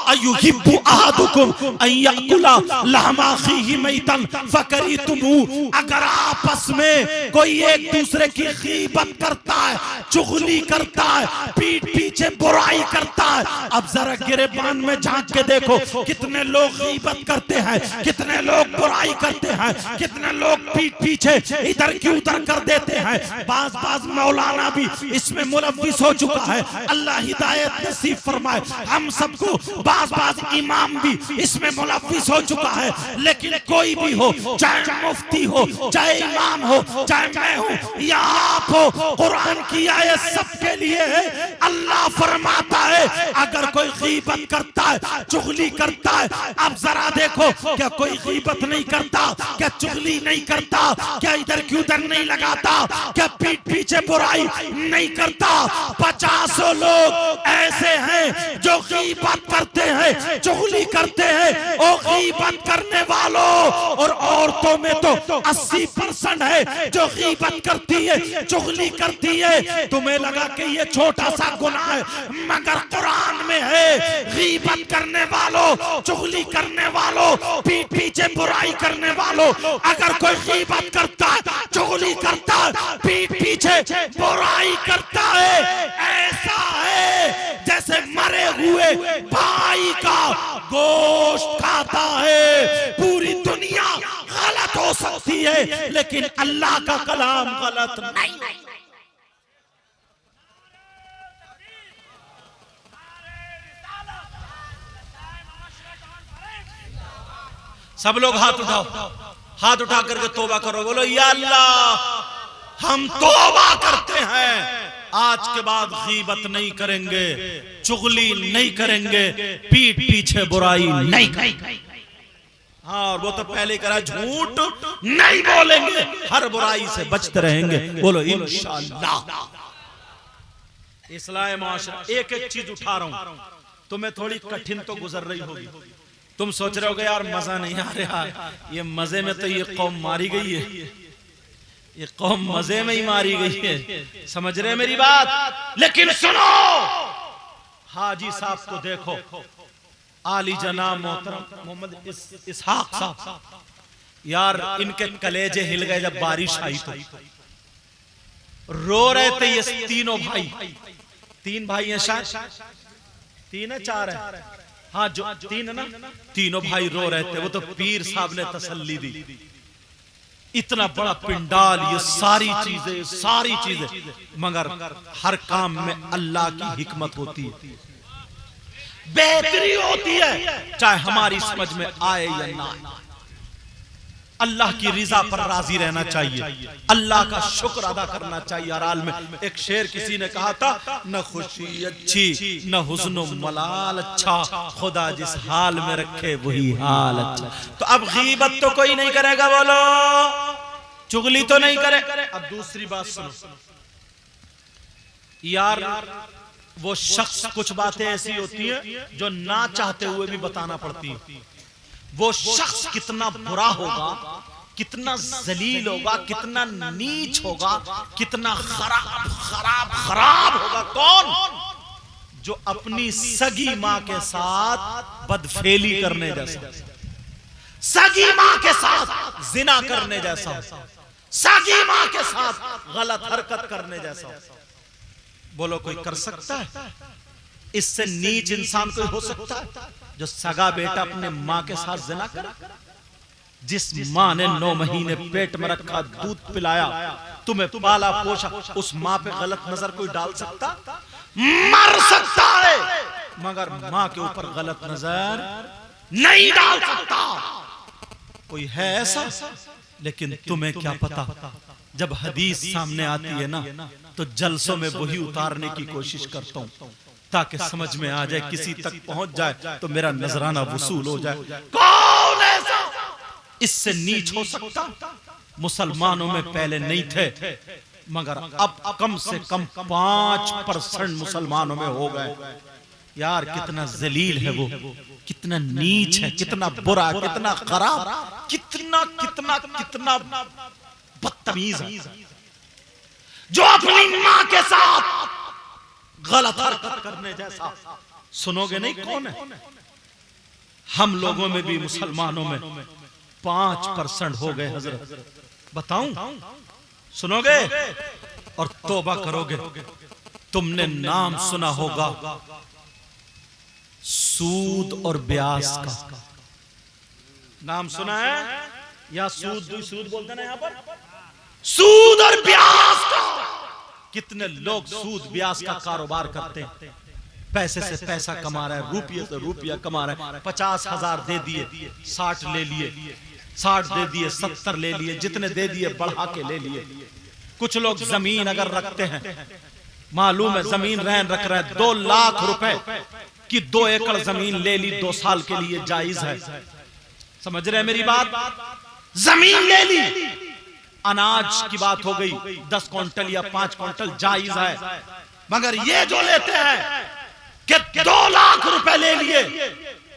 अयुहिब्बु अहदुकुम अन यअकुला लहमा अखीहि मैतन फकरिहतुमू। अगर आपस में कोई एक दूसरे की गीबत करता है, चुगली करता है, पीठ पीछे बुराई करता है, अब जरा गिरबान में झांक के देखो, कितने लोग गीबत करते हैं, कितने लोग बुराई करते हैं, कितने लोग पीठ पीछे इधर की उधर कर देते हैं। बाज मौलाना भी इसमें मुलव्विस हो चुका है। अल्लाह हिदायत नसीब फरमाए हम सबको। बाज इमाम भी इसमें मुलव्विस हो चुका है। लेकिन कोई भी हो, चाहे मुफ्ती हो, चाहे इमाम हो, चाहे मैं हूं या आप हो, कुरान की आयत सबके लिए है। अल्लाह फरमाता है, अगर कोई गीबत करता है, चुगली करता है, अब जरा देखो, क्या कोई गीबत नहीं करता? क्या चुगली नहीं करता? क्या इधर की उधर नहीं लगाता? क्या पीठ पीछे बुराई नहीं करता? 50 लोग ऐसे हैं जो गीबत करते हैं, चुगली करते हैं। ओ गीबत करने वालों, और औरतों में तो 80% है जो गीबत करती है, चुगली करती है। तुम्हें लगा कि ये छोटा सा गुनाह है, मगर कुरान में है, गीबत करने वालों, चुगली करने वालों, पीठ पीछे बुराई करने वालों, अगर कोई गीबत करता है, चुगली करता है, पीठ पीछे बुराई करता है, ऐसा है जैसे मरे हुए भाई का गोश्त खाता है। पूरी दुनिया गलत हो सकती है, लेकिन अल्लाह का कलाम गलत नहीं। सब लोग हाथ उठाओ, हाथ उठा करके तौबा करो। बोलो, या अल्लाह, हम तौबा करते हैं, आज के बाद गीबत नहीं करेंगे, चुगली नहीं करेंगे, पीठ पीछे बुराई नहीं करेंगे। हाँ, और वो तो पहले करा, झूठ नहीं बोलेंगे, हर बुराई से बचते रहेंगे। बोलो इंशाअल्लाह। इस्लाह माशरा। एक एक चीज उठा रहा हूं, तुम्हें थोड़ी कठिन तो गुजर रही होगी। तुम सोच रहे होगे यार मजा नहीं आ रहा, ये मजे में तो ये कौम मारी गई है, ये कौम मजे में ही मारी गई है, समझ रहे मेरी बात। लेकिन सुनो, हाजी साहब को देखो, आली जनाब मोहतरम मोहम्मद इसहाक साहब, यार इनके कलेजे हिल गए जब बारिश आई तो। रो रहे थे ये तीनों भाई, 3 भाई हैं शायद, 3 है 4 है, हाँ जो 3 है ना, तीनों भाई रो रहे थे। वो तो पीर साहब ने तसल्ली दी, इतना बड़ा पिंडाल, ये सारी चीजें, मगर हर काम में अल्लाह की हिकमत होती है, बेहतरी होती है, चाहे हमारी समझ में आए या ना आए। अल्लाह की रिजा पर राजी रहना चाहिए, अल्लाह का शुक्र अदा करना चाहिए हर हाल में। एक शेर किसी ने कहा था, न खुशी अच्छी न हुस्न मलाल अच्छा, खुदा जिस हाल में रखे वही हाल अच्छा। तो अब गीबत तो कोई नहीं करेगा, बोलो, चुगली तो नहीं करे। अब दूसरी बात सुनो यार, वो शख्स, कुछ बातें ऐसी होती हैं जो ना चाहते हुए भी बताना पड़ती है। वो शख्स कितना बुरा होगा, कितना जलील होगा, कितना नीच होगा, कितना खराब होगा। कौन? जो अपनी सगी मां के साथ बदफेली करने जैसा, सगी मां के साथ जिना करने जैसा, सगी मां के साथ गलत हरकत करने जैसा। बोलो कोई कर सकता है? इससे नीच इंसान कोई हो सकता है जो सगा बेटा अपने मां के साथ जिना करे? जिस मां ने 9 महीने पेट में रखा, दूध पिलाया, तुम्हें पाला पोषा, उस मां पे गलत नजर कोई डाल सकता? मर सकता है, मगर मां के ऊपर गलत नजर नहीं डाल सकता। कोई है ऐसा? लेकिन तुम्हें क्या पता, जब हदीस सामने आती है ना, तो जलसों में वही उतारने की कोशिश करता हूं ताकि समझ में आ जाए, किसी तक पहुंच जाए तो मेरा नजराना वसूल हो जाए। कौन ऐसा इससे नीच हो सकता? मुसलमानों में पहले नहीं थे, मगर अब कम से कम 5% मुसलमानों में हो गए। यार कितना जलील है वो, कितना नीच है, कितना बुरा, कितना खराब, कितना कितना कितना बदतमीज है, जो अपनी मां के साथ गलत हरकत करने जैसा। सुनोगे नहीं कौन है? हम लोगों में भी, मुसलमानों में 5% हो गए हजरत। बताऊं? सुनोगे और तौबा करोगे। तुमने नाम सुना होगा सूद और ब्याज का, नाम सुना है? या सूद बोलते ना यहाँ पर, सूद और ब्याज का। कितने लोग सूद ब्याज का कारोबार करते हैं, पैसे से पैसा कमा रहे हैं, रुपये से रुपया कमा रहे हैं। 50,000 दे दिए, 60 ले लिए, 60 दे दिए, 70 ले लिए, जितने दे दिए बढ़ा के ले लिए। कुछ लोग जमीन अगर रखते हैं, मालूम है जमीन रहन रख रहे हैं, 2 लाख रुपए की 2 एकड़ जमीन ले ली, 2 साल के लिए जायज है। समझ रहे हैं मेरी बात? जमीन ले ली, अनाज की बात हो गई, 10 क्विंटल या 5 क्विंटल जायज है। मगर ये जो लेते हैं कि 2 लाख रुपए ले लिए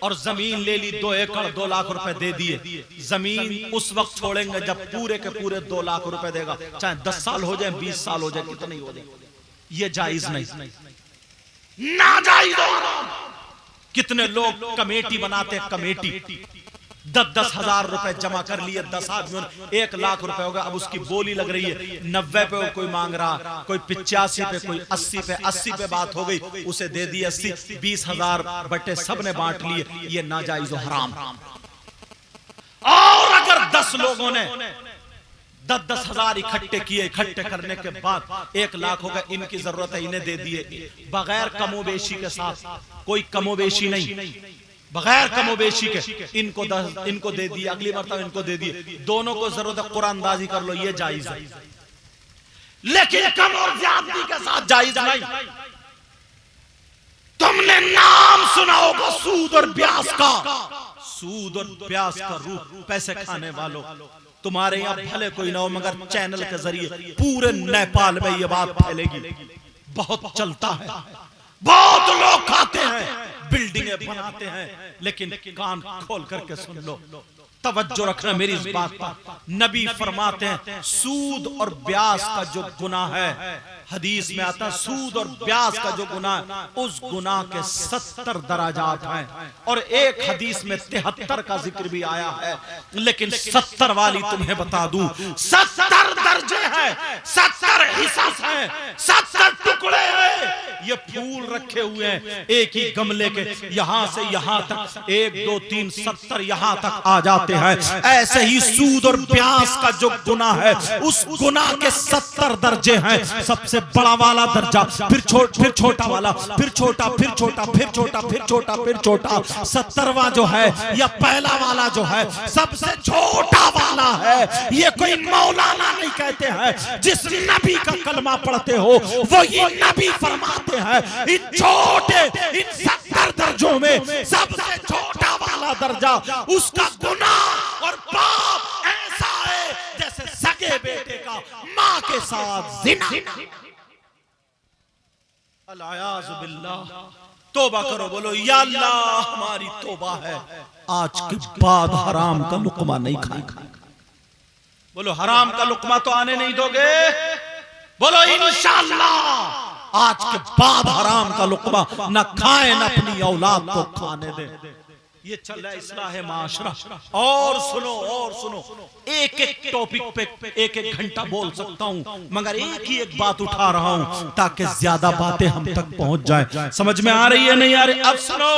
और जमीन ले ली 2 एकड़, 2 लाख रुपए दे दिए। जमीन उस वक्त छोड़ेंगे जब पूरे के पूरे 2 लाख रुपए देगा, चाहे 10 साल हो जाए, 20 साल हो जाए, कितने हो जाए। ये जायज नहीं, नाजायज। कितने लोग कमेटी बनाते हैं, कमेटी 10-10 हजार रुपए जमा कर लिए, 10 आदमियों, 1 लाख रुपए होगा। अब उसकी बोली लग रही है 90 पे कोई मांग रहा, कोई 85 पे, कोई 80 पे बात हो गई, उसे दे दिए 80, 20,000 बटे सबने बांट लिए। ये नाजायज हराम। और अगर 10 लोगों ने 10-10 हजार इकट्ठे किए, इकट्ठे करने के बाद 1 लाख होगा, इनकी जरूरत है, इन्हें दे दिए, बगैर कमोबेशी के साथ, कोई कमोबेशी नहीं, बगैर कमोबेशी के इनको दे दिए, अगली मरतबा इनको दे दिए। दोनों को जरूरत है, कुरान अंदाजी कर लो, ये जायज है। लेकिन कम और ज्यादती के साथ जायज नहीं। तुमने नाम सुना होगा सूद और ब्याज का, सूद और ब्याज का रूप पैसे खाने वालों। तुम्हारे यहाँ भले कोई ना हो, मगर चैनल के जरिए पूरे नेपाल में ये बात फैलेगी। बहुत चलता है, बहुत लोग खाते हैं, बिल्डिंगें बनाते हैं, लेकिन कान खोल करके सुन लो, तवज्जो रखना मेरी इस बात पर। नबी फरमाते हैं सूद और ब्याज का जो गुनाह है, हदीस में आता है सूद और ब्याज का जो गुनाह है उस गुनाह के 70 दराजात हैं, और एक हदीस में 73 का जिक्र भी आया है, लेकिन 70 वाली तुम्हें बता दूं 70 दर्जे हैं, 70 हिस्स हैं, 70 टुकड़े हैं। ये फूल रखे हुए हैं एक ही गमले के, यहां से यहां तक 1 2 3 70 यहां तक आ जाते हैं। ऐसे ही सूद और ब्याज का जो गुनाह है उस गुनाह के 70 दर्जे हैं। सबसे बड़ा वाला दर्जा, फिर छोटा वाला, फिर छोटा, फिर छोटा, फिर छोटा, फिर छोटा, फिर छोटा, 70वां जो है या पहला वाला जो है सबसे छोटा वाला है। ये कोई मौलाना नहीं कहते हैं, जिस नबी का कलमा पढ़ते हो वो ये नबी फरमाते हैं इन छोटे, इन 70 दर्जों में सबसे छोटा वाला दर्जा उसका गुनाह और पाप ऐसा है जैसे सगे बेटे का मां के साथ जिना। अलियाज़ु बिल्लाह। तौबा करो, बोलो या अल्लाह हमारी तौबा है, आज के बाद हराम का लुकमा नहीं खाएगा। बोलो हराम का लुकमा तो आने नहीं दोगे, बोलो इंशाअल्लाह आज के बाद हराम का लुकमा न खाए न अपनी औलाद को खाने दे। ये चल रहा है इस्लाह माशरा। और सुनो, एक एक टॉपिक पे एक एक घंटा बोल सकता हूं, मगर एक ही एक बात उठा रहा हूं ताकि ज्यादा बातें हम तक पहुंच जाए। समझ में आ रही है नहीं आ रही? अब सुनो,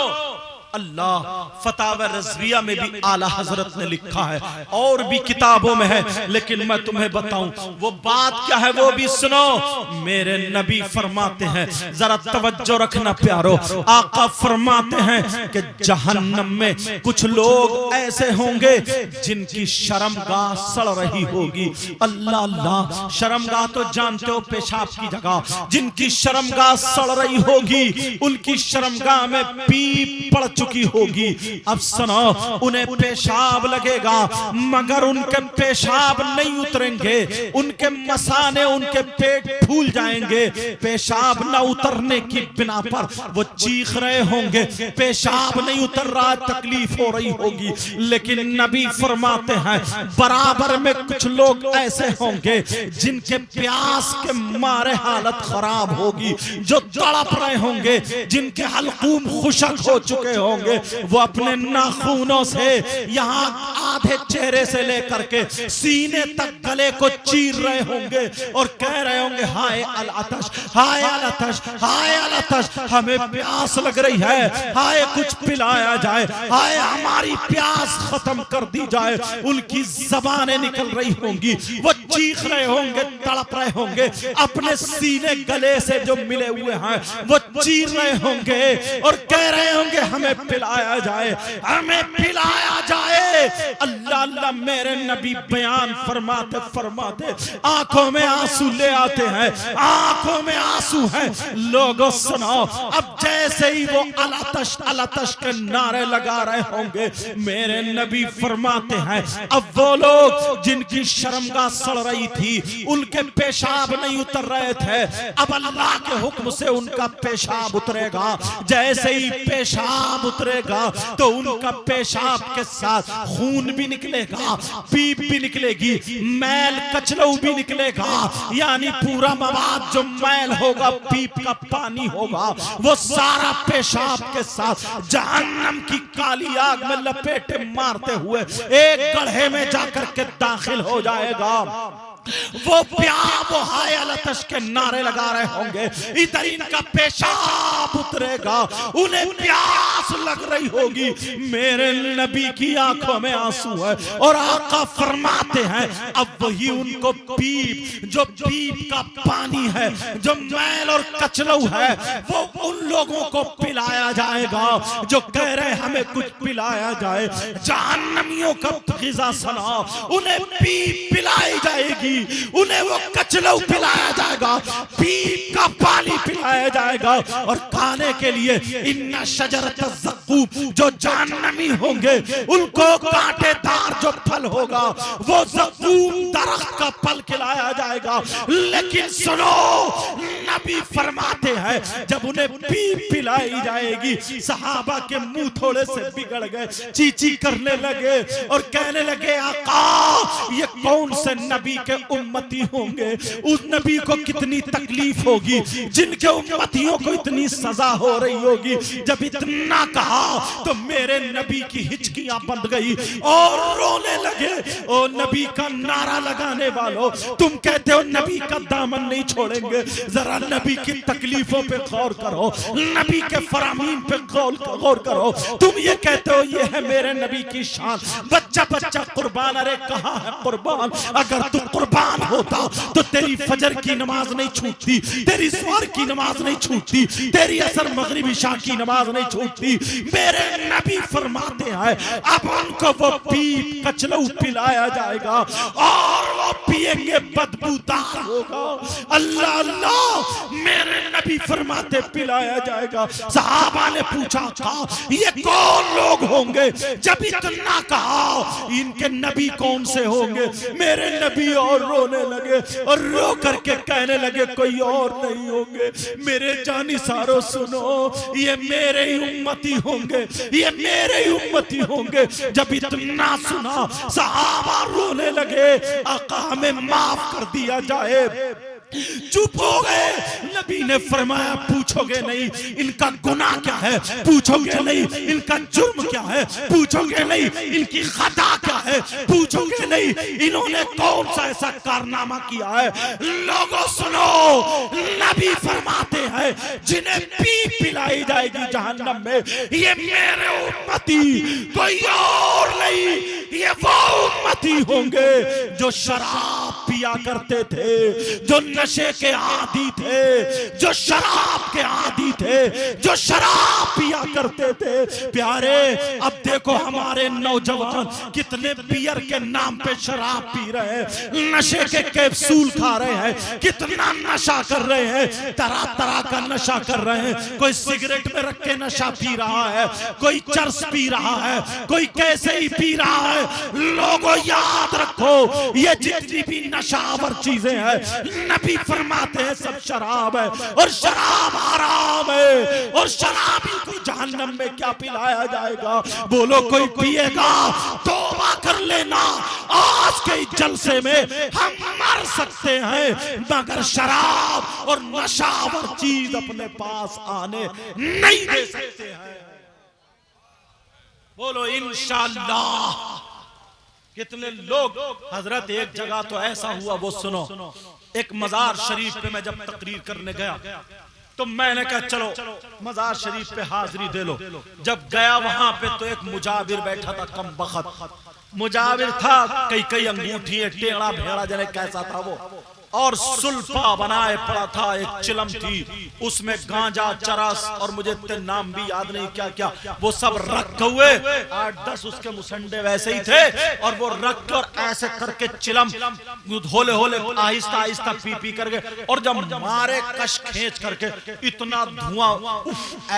अल्लाह फतावा रज़विया में भी आला हजरत ने लिखा है और भी किताबों में है, लेकिन मैं तुम्हें बताऊं वो बात क्या है वो भी सुनो। मेरे नबी फरमाते हैं, जरा तवज्जो रखना प्यारो, आका फरमाते हैं कि जहन्नम में कुछ लोग ऐसे होंगे जिनकी शर्मगाह सड़ रही होगी। अल्लाह अल्लाह, शर्मगाह तो जानते हो पेशाब की जगह, जिनकी शर्मगाह सड़ रही होगी उनकी शर्मगाह में पीप पड़ चुकी होगी। अब सुनो, उन्हें पेशाब लगेगा मगर उनके पेशाब नहीं उतरेंगे, उनके मसाने, उनके पेट फूल जाएंगे। पेशाब न उतरने की बिना पर वो चीख रहे होंगे, पेशाब नहीं उतर रहा, तकलीफ हो रही होगी। लेकिन नबी फरमाते हैं बराबर में कुछ लोग ऐसे होंगे जिनके प्यास के मारे हालत खराब होगी, जो तड़प रहे होंगे, जिनके हलकूम खुशक हो चुके होंगे, वो अपने नाखूनों से यहाँ आधे चेहरे से लेकर के सीने तक गले को चीर रहे होंगे और कह रहे होंगे हाय अल अतश, हाय अल अतश, हाय अल अतश, हमें प्यास लग रही है, हाय कुछ पिलाया जाए, हाय हमारी प्यास खत्म कर दी जाए। उनकी जबानें निकल रही होंगी, वो चीख रहे होंगे, तड़प रहे होंगे, अपने सीने गले से जो मिले हुए हैं वो चीर रहे होंगे और कह रहे होंगे हमें पिलाया जाए, हमें पिलाया जाए। अल्लाह अल्लाह, मेरे नबी बयान फरमाते फरमाते आंखों में आंसू ले आते हैं, आंखों में आंसू हैं। लोगों सुनो, अब जैसे ही वो अलतश अलतश के नारे लगा रहे होंगे, मेरे नबी फरमाते हैं अब वो लोग जिनकी शर्मगाह सड़ रही थी, उनके पेशाब नहीं उतर रहे थे, अब अल्लाह के हुक्म से उनका पेशाब उतरेगा। जैसे ही पेशाब उतरेगा तो उनका पेशाब के साथ खून भी निकलेगा, पीप भी निकलेगी, मैल कचलऊ भी निकलेगा, यानी पूरा मवाद जो मैल होगा, पीप का पानी होगा, वो सारा पेशाब के साथ जहन्नम की काली आग में लपेटे मारते हुए एक गड्ढे में जाकर के दाखिल हो जाएगा। वो प्यास, वो हाय अलतश के नारे लगा रहे होंगे, इधर इनका पेशाब उतरेगा, उन्हें प्यास लग रही होगी। मेरे नबी की आंखों में आंसू है और आका फरमाते हैं अब वही उनको पीप, जो पीप का पानी है, जो मैल और कचलऊ है, वो उन लोगों को पिलाया जाएगा जो कह रहे हमें कुछ पिलाया जाए। जहन्नमियों का ग़िज़ा सना, उन्हें पीप पिलाई जाएगी, उन्हें वो कचलऊ पिलाया जाएगा, पीप का पानी पिलाया जाएगा और खाने के लिए इन्ना शजरत ज़क़ूम, जो जहन्नमी होंगे उनको कांटेदार जो फल होगा वो ज़क़ूम दरख्त का फल खिलाया जाएगा। लेकिन सुनो, नबी फरमाते हैं जब उन्हें पीप पिलाई जाएगी, सहाबा के मुंह थोड़े से बिगड़ गए, चीची करने लगे और कहने लगे आका ये कौन से नबी के उम्मती होंगे, उस नबी को कितनी तकलीफ होगी, जिनके उम्मतियों को इतनी सजा हो रही होगी। जब इतना कहा तो मेरे नबी की हिचकियां बंद गई और रोने लगे। ओ नबी का नारा लगाने वालों, तुम कहते हो नबी का दामन नहीं छोड़ेंगे, जरा नबी की तकलीफों पे गौर करो, नबी के फरामीन पे गौर करो। तुम ये कहते हो ये है मेरे नबी की शान, बच्चा बच्चा कुर्बान। अरे कहाँ है कुर्बान? अगर तू कुर्बान होता तो तेरी फजर की नमाज नहीं छूटती, तेरी ज़ोहर की नमाज नहीं छूटती, तेरी असर मगरिब इशा की नमाज नहीं छूटती। मेरे नबी फरमाते हैं अब उनको वो पीप कचलऊ पिलाया जाएगा और वो पिएंगे, बदबूदार होगा। अल्लाह अल्लाह, मेरे नबी फरमाते पिलाया जाएगा। सहाबा ने पूछा था ये कौन लोग होंगे? जब इतना कहा इनके नबी कौन से होंगे, मेरे नबी और रोने लगे और रो करके कहने लगे कोई और नहीं होंगे। मेरे जानी सारो सुनो, ये मेरे ही उम्मती होंगे, ये मेरे ही उम्मती होंगे। जब इतना सुना सहाबा रोने लगे, आका हमें माफ कर दिया जाए। चुप हो गए। नबी ने फरमाया पूछोगे नहीं इनका गुनाह क्या है, पूछोगे नहीं इनका जुर्म क्या है, पूछोगे नहीं इनकी खता क्या है, पूछोगे नहीं इन्होंने कौन सा ऐसा कारनामा किया है। लोगों सुनो, नबी फरमाते हैं जिन्हें पीप पिलाई जाएगी जहन्नम में, ये मेरे उम्मती, कोई और नहीं, ये वो उम्मती होंगे जो शराब पिया करते थे, जो नशे के आदी थे, जो शराब के आदी थे, जो शराब पिया करते थे। प्यारे अब देखो हमारे नौजवान कितने बियर के नाम पे शराब पी रहे हैं, नशे के कैप्सूल खा रहे हैं, कितना नशा कर रहे हैं, तरह तरह का नशा कर रहे हैं। कोई सिगरेट में रख के नशा पी रहा है, कोई चरस पी रहा है, कोई कैसे ही पी रहा है। लोगों याद रखो ये जितनी भी नशावर चीजें हैं, नबी फरमाते हैं सब शराब है और शराब हराम है और शराबी को जहन्नम में क्या पिलाया जाएगा। बोलो कोई पिएगा तौबा कर लेना, आज के जलसे में हम मर सकते हैं मगर शराब और नशावर चीज अपने पास आने नहीं दे सकते हैं। बोलो इंशाअल्लाह। कितने लोग हजरत, एक जगह तो ऐसा हुआ वो सुनो, एक मजार शरीफ पे मैं जब तकरीर करने गया तो मैंने कहा चलो मजार शरीफ पे हाजिरी दे लो। जब गया वहां पे तो एक मुजाविर बैठा था, कम बखत मुजाविर था, कई अंगूठी टेढ़ा भेड़ा जने कैसा था वो, और सुल्फा बनाए पड़ा था, एक चिलम थी उसमें गांजा चरस और मुझे इतने नाम भी याद नहीं क्या क्या, वो सब रख हुए 8-10 उसके मुसंडे वैसे ही थे और वो रख और ऐसे करके चिलम होले होले आहिस्ता आहिस्ता पी पी करके, और जब मारे कश खींच करके इतना धुआं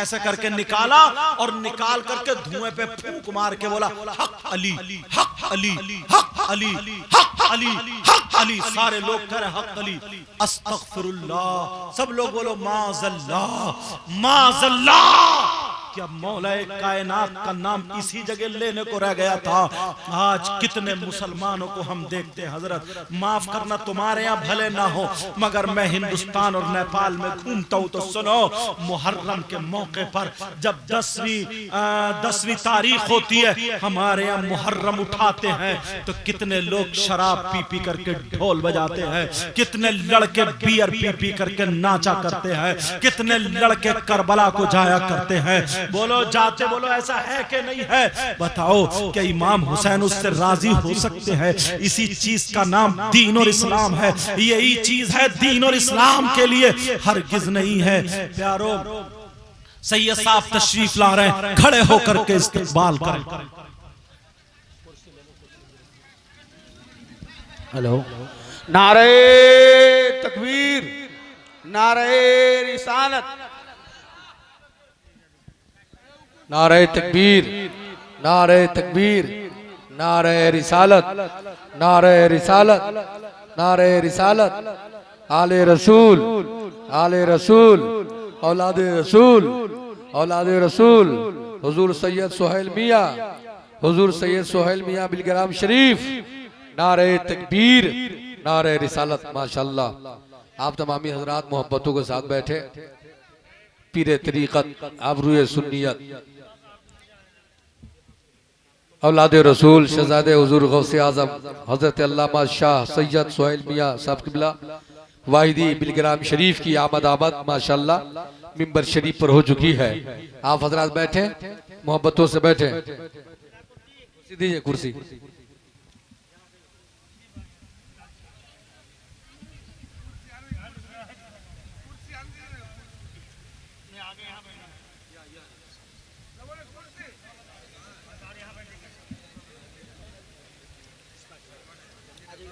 ऐसे करके निकाला और निकाल करके धुएं पे फूंक मार के बोला हक अली हक अली हक अली हक अली हक अली। सारे लोग कह रहे हक अली, अस्तगफिरुल्लाह, सब लोग बोलो माज़ल्लाह माज़ल्लाह। क्या मौलाए कायनात का नाम इसी जगह लेने को रह गया था। आज कितने मुसलमानों को हम देखते हैं। हजरत माफ करना तुम्हारे यहाँ भले ना हो मगर मैं हिंदुस्तान और नेपाल में घूमता हूँ तो सुनो, मुहर्रम के मौके पर जब 10वीं तारीख होती है हमारे यहाँ मुहर्रम उठाते हैं तो कितने लोग शराब पी पी करके ढोल बजाते हैं, कितने लड़के बियर पी पी करके नाचा करते हैं, कितने लड़के करबला को जाया करते हैं। बोलो जाते बोलो ऐसा है कि नहीं है? बताओ कि इमाम हुसैन उससे राजी हो सकते हैं? इसी चीज का नाम दीन और इस्लाम है, यही चीज है दीन और इस्लाम के लिए हरगिज नहीं है। प्यारो सैयद साहब तशरीफ ला रहे हैं, खड़े होकर के इस्तकबाल करें। हेलो, नारे तकबीर, नारे रिसालत। नारे तकबीर, नारे तकबीर, नारे रिसालत, नारे रिसालत, नारे रिसालत। आले रसूल, आले रसूल, औलाद रसूल, औलाद रसूल, हुजूर सैयद सुहेल मियाँ, हुजूर सैयद सुहेल मियाँ बिलग्राम शरीफ। नारे तकबीर, नारे रिसालत। माशाअल्लाह। आप तमामी हजरात मोहब्बतों के साथ बैठे। पीरे तरीक़त, आबरूए सुन्नियत, औलादे रसूल, शहजादे हुजूर गौसे आजम हजरत अल्लामा शाह सैयद सुहेल मियाँ साहब किबला वाहिदी बिलग्राम शरीफ की आमद माशाअल्लाह मिंबर शरीफ पर हो चुकी है। आप हजरात बैठे, मोहब्बतों से बैठे। कुर्सी दीजिए, कुर्सी।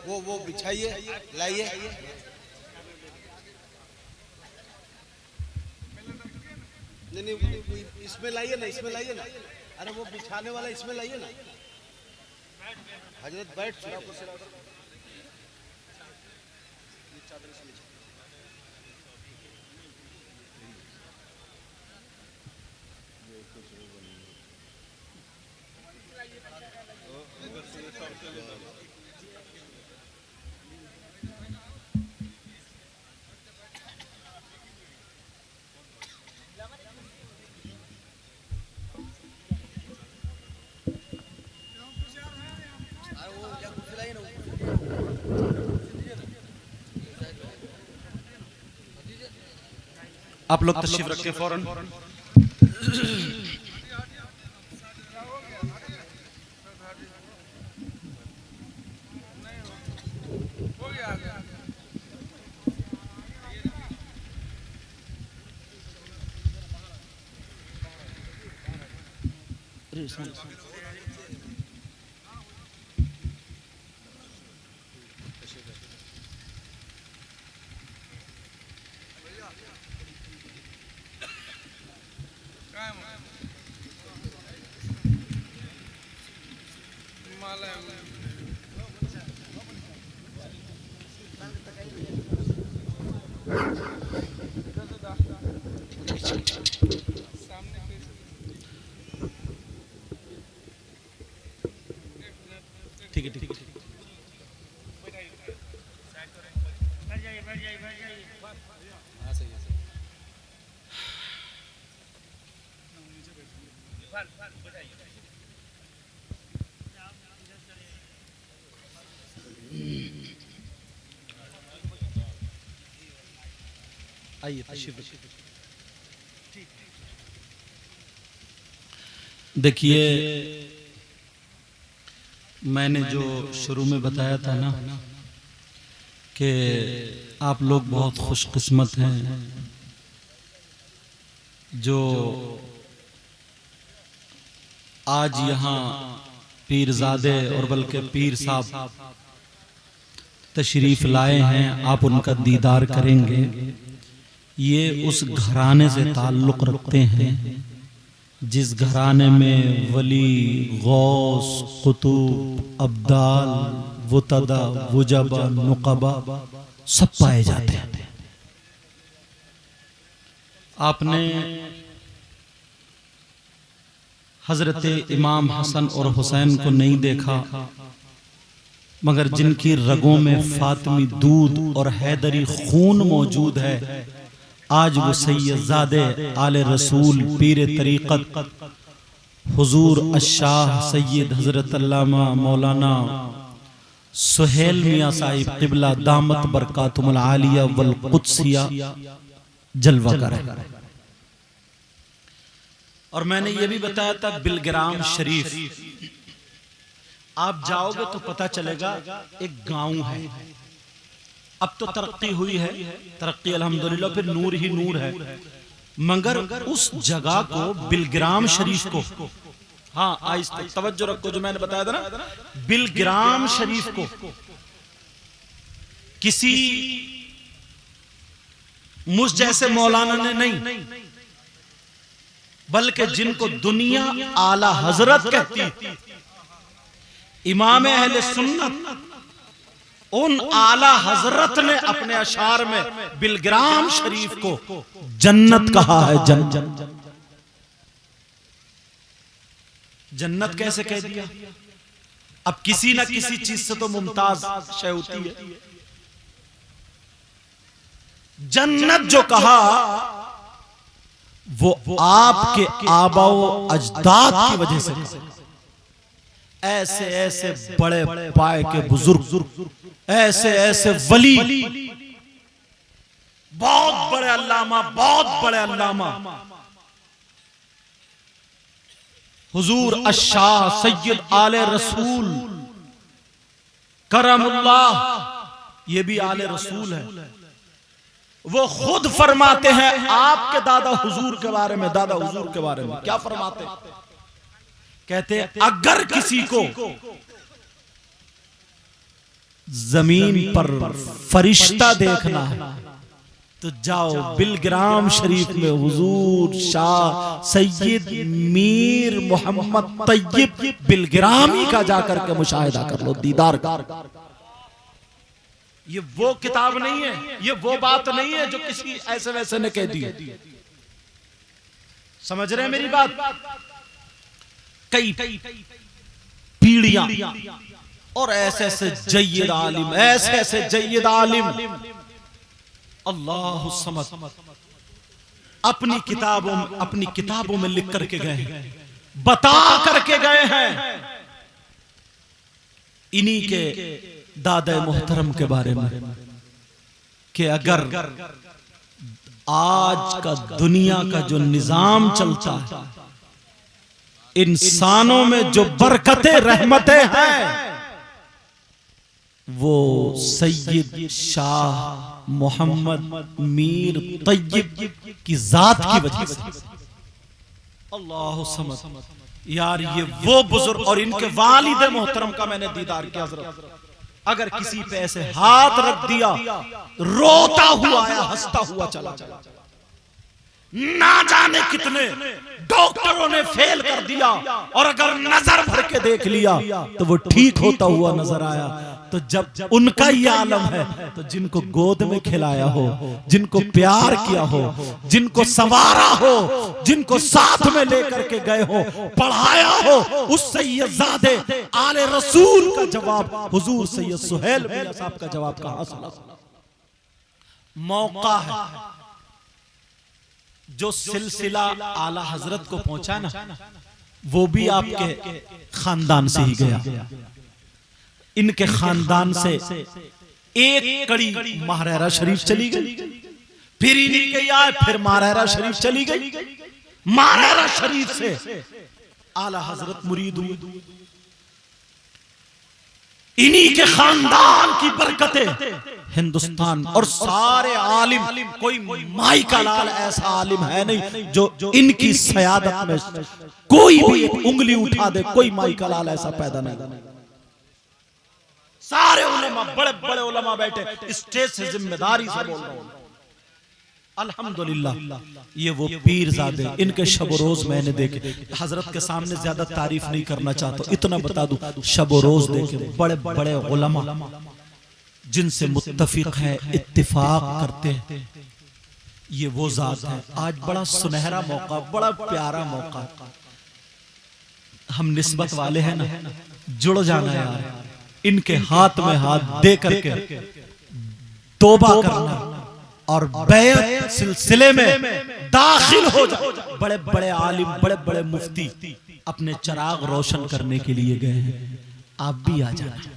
वो बिछाइए, लाइए। नहीं, इसमें लाइए ना, इसमें लाइए ना। अरे वो बिछाने वाला इसमें लाइए ना। हजरत बैठ। आप लोग तशरीफ रखें फौरन। ठीक है, ठीक है। आइए, देखिए, मैंने जो शुरू में बताया था ना कि आप लोग बहुत खुशकिस्मत हैं जो आज यहाँ पीरजादे और बल्कि पीर साहब तशरीफ लाए हैं। आप उनका दीदार करेंगे। ये उस घराने से ताल्लुक़ रखते हैं जिस घराने में वली, गौस, कुतुब, अब्दाल, वुतदा, वुजबा, नुकबा सब पाए जाते हैं। आपने हजरत इमाम हसन और हुसैन को नहीं देखा, मगर जिनकी रगों में फातिमी दूध और हैदरी खून मौजूद है, आज वो सैयदजादे आले रसूल पीर तरीक़त हुजूर अशाह सैयद हजरत अल्लामा मौलाना सुहेल मियाँ साहिब क़िबला दामत बरकातुहुल आलिया वल कुद्सिया जलवा कर रहे। और मैंने ये भी बताया था बिलग्राम शरीफ आप जाओगे तो पता चलेगा एक गांव है। अब तो तरक्की हुई है, तरक्की अल्हम्दुलिल्लाह, फिर नूर ही नूर है, मगर उस जगह को बिलग्राम शरीफ को, हाँ आहिस्ते तवज्जो रखो, जो मैंने बताया था ना, बिलग्राम शरीफ को किसी मुझ जैसे मौलाना ने नहीं, बल्कि जिनको दुनिया आला हजरत कहती, इमाम अहले सुन्नत, उन आला हजरत ने अपने अशार में बिलग्राम शरीफ को जन्नत कहा है। जन्नत कैसे कह दिया? अब किसी ना किसी चीज से तो मुमताज शय होती है। जन्नत जो कहा वो आपके आबाओ अजदाद की वजह से कहा। ऐसे ऐसे बड़े पाए के बुजुर्ग, ऐसे ऐसे वली, बहुत बड़े अल्लामा, बहुत बड़े अल्लामा हुजूर अशाह सैयद आले रसूल करमुल्लाह, ये भी आले रसूल है। वो खुद फरमाते हैं आपके दादा हुजूर के बारे में, दादा हुजूर के बारे में क्या फरमाते हैं? कहते हैं अगर किसी को जमीन पर फरिश्ता देखना है तो जाओ बिलग्राम शरीफ में हुजूर शाह सैयद मीर मोहम्मद तैयब बिलग्रामी का जाकर के मुशाहिदा कर लो, दीदार कर। ये वो किताब नहीं है, ये वो बात नहीं है जो किसी ऐसे वैसे ने कह दी। समझ रहे हैं मेरी बात? कई पीढ़ियां और ऐसे ऐसे जय्यद आलिम, ऐसे ऐसे जय्यद आलिम अल्लाह समद अपनी किताबों में लिख करके गए हैं, बता करके गए हैं इन्हीं के दादा मोहतरम के बारे में कि अगर आज का दुनिया का जो निजाम चलता है, इंसानों में जो बरकतें रहमतें हैं, वो सैयद शाह मोहम्मद मीर तैयब की जात की वजह से। अल्लाह समद यार, ये वो बुजुर्ग और इनके वालिद मोहतरम का मैंने दीदार किया। हज़रत अगर किसी पे ऐसे हाथ रख दिया, रोता हुआ आया, हंसता हुआ चला, ना जाने कितने डॉक्टरों ने फेल कर दिया, और अगर नजर भर के देख लिया तो वो ठीक होता हुआ नजर आया। तो जब उनका ये आलम है, तो जिनको गोद में खिलाया हो, जिनको प्यार किया हो, जिनको संवारा हो, जिनको साथ में लेकर के गए हो, पढ़ाया हो, उस सैयदजादे आले रसूल का जवाब हुजूर सैयद सुहेल मियां साहब का जवाब कहां सुना? मौका है जो सिलसिला आला हजरत को पहुंचा ना, वो भी आपके खानदान से ही गया। इनके खानदान से एक कड़ी महारारा शरीफ चली गई, फिर इन्हीं के आए, फिर महारारा शरीफ चली गई। महारारा शरीफ से आला हजरत मुरीद हुए। इन्हीं के खानदान की बरकतें हिंदुस्तान और सारे आलिम, कोई माई का लाल ऐसा आलिम है नहीं जो इनकी सयादत में कोई भी उंगली उठा दे, कोई माई का लाल ऐसा पैदा नहीं। सारे उलमा, बड़े बड़े उलमा बैठे, स्टेज से जिम्मेदारी से बोल रहा हूं। अल्हम्दुलिल्लाह, ये वो पीरजादे, इनके शब रोज मैंने देखे। हजरत के सामने ज्यादा तारीफ नहीं करना चाहता, इतना बता दूं, शब रोज देखे बड़े बड़े उलमा जिनसे मुत्तफिक है, इत्तिफाक करते हैं, ये वो जात है। आज बड़ा सुनहरा मौका, बड़ा प्यारा मौका, हम निस्बत वाले हैं ना, जुड़ जाना यार, इनके हाथ में हाथ दे करके तौबा करना और बैत सिलसिले में दाखिल हो जाए। बड़े बड़े आलिम, बड़े बड़े मुफ्ती अपने चिराग रोशन करने के लिए गए हैं, आप भी आ जाए।